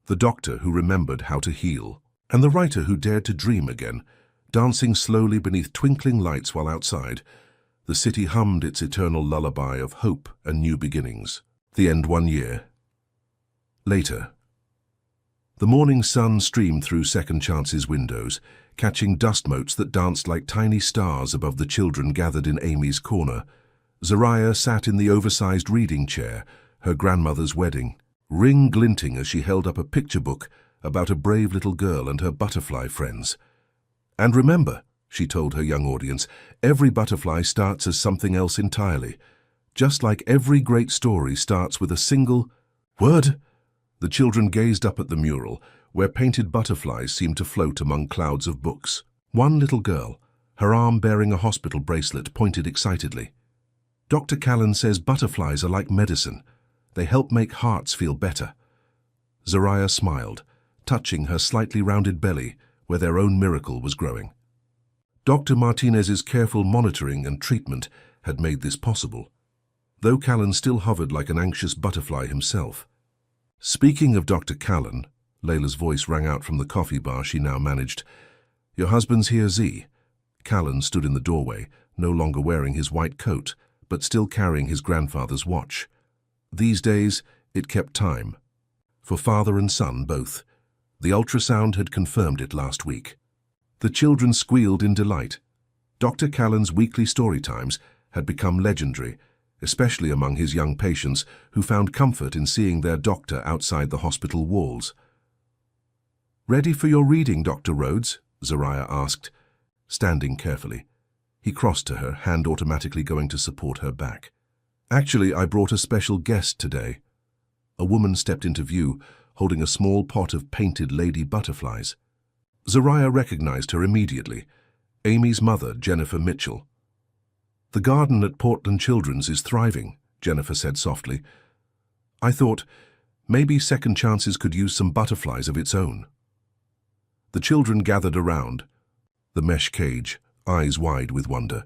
The doctor who remembered how to heal, and the writer who dared to dream again, dancing slowly beneath twinkling lights while outside, the city hummed its eternal lullaby of hope and new beginnings. The end 1 year. Later. The morning sun streamed through Second Chance's windows, catching dust motes that danced like tiny stars above the children gathered in Amy's corner. Zariah sat in the oversized reading chair, her grandmother's wedding, ring glinting as she held up a picture book about a brave little girl and her butterfly friends. "And remember," she told her young audience, "every butterfly starts as something else entirely. Just like every great story starts with a single word." The children gazed up at the mural, where painted butterflies seemed to float among clouds of books. One little girl, her arm bearing a hospital bracelet, pointed excitedly. "Dr. Callan says butterflies are like medicine. They help make hearts feel better." Zariah smiled, touching her slightly rounded belly where their own miracle was growing. Dr. Martinez's careful monitoring and treatment had made this possible, though Callan still hovered like an anxious butterfly himself. "Speaking of Dr. Callan," Layla's voice rang out from the coffee bar she now managed. "Your husband's here, Z." Callan stood in the doorway, no longer wearing his white coat, but still carrying his grandfather's watch. These days, it kept time. For father and son, both. The ultrasound had confirmed it last week. The children squealed in delight. Dr. Callan's weekly story times had become legendary, especially among his young patients who found comfort in seeing their doctor outside the hospital walls. "Ready for your reading, Dr. Rhodes?" Zariah asked, standing carefully. He crossed to her, hand automatically going to support her back. "Actually, I brought a special guest today." A woman stepped into view, holding a small pot of painted lady butterflies. Zariah recognized her immediately. Amy's mother, Jennifer Mitchell. "The garden at Portland Children's is thriving," Jennifer said softly. "I thought maybe Second Chances could use some butterflies of its own." The children gathered around, the mesh cage, eyes wide with wonder.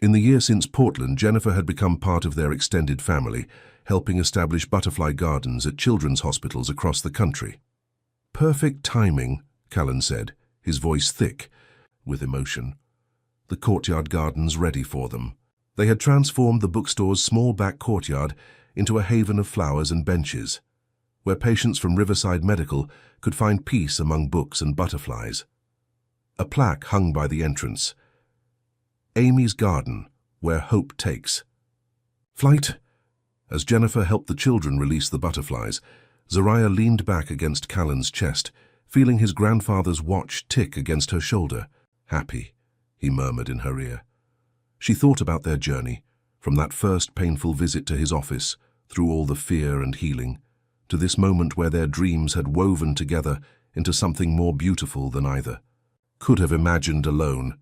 In the year since Portland, Jennifer had become part of their extended family, helping establish butterfly gardens at children's hospitals across the country. "Perfect timing," Callan said, his voice thick with emotion. The courtyard gardens ready for them. They had transformed the bookstore's small back courtyard into a haven of flowers and benches, where patients from Riverside Medical could find peace among books and butterflies. A plaque hung by the entrance. "Amy's Garden, where hope takes." "Flight?" As Jennifer helped the children release the butterflies, Zariah leaned back against Callan's chest, feeling his grandfather's watch tick against her shoulder. "Happy," he murmured in her ear. She thought about their journey, from that first painful visit to his office, through all the fear and healing, to this moment where their dreams had woven together into something more beautiful than either could have imagined alone.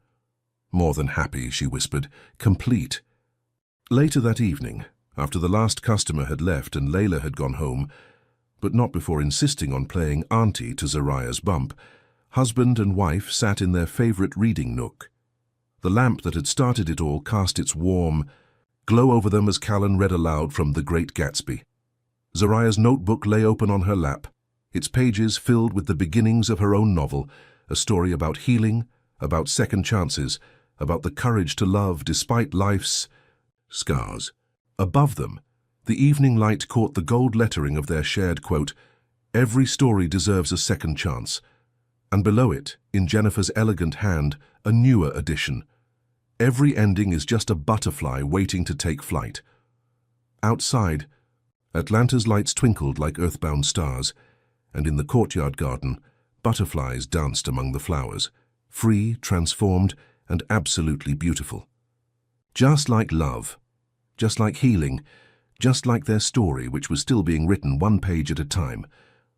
"More than happy," she whispered, "complete." Later that evening, after the last customer had left and Layla had gone home, but not before insisting on playing auntie to Zariah's bump, husband and wife sat in their favorite reading nook. The lamp that had started it all cast its warm glow over them as Callan read aloud from The Great Gatsby. Zariah's notebook lay open on her lap, its pages filled with the beginnings of her own novel, a story about healing, about second chances, about the courage to love despite life's scars. Above them, the evening light caught the gold lettering of their shared quote, "Every story deserves a second chance," and below it, in Jennifer's elegant hand, a newer addition. "Every ending is just a butterfly waiting to take flight." Outside, Atlanta's lights twinkled like earthbound stars, and in the courtyard garden, butterflies danced among the flowers, free, transformed, and absolutely beautiful. Just like love, just like healing, just like their story, which was still being written one page at a time.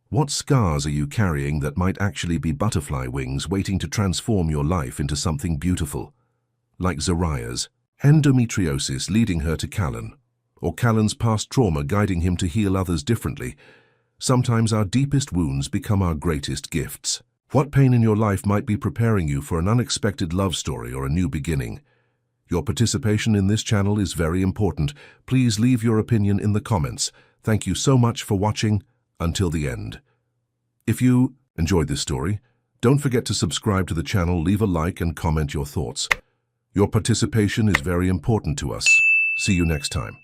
What scars are you carrying that might actually be butterfly wings waiting to transform your life into something beautiful? Like Zariah's, endometriosis leading her to Callan, or Callan's past trauma guiding him to heal others differently. Sometimes our deepest wounds become our greatest gifts. What pain in your life might be preparing you for an unexpected love story or a new beginning? Your participation in this channel is very important. Please leave your opinion in the comments. Thank you so much for watching until the end. If you enjoyed this story, don't forget to subscribe to the channel, leave a like and comment your thoughts. Your participation is very important to us. See you next time.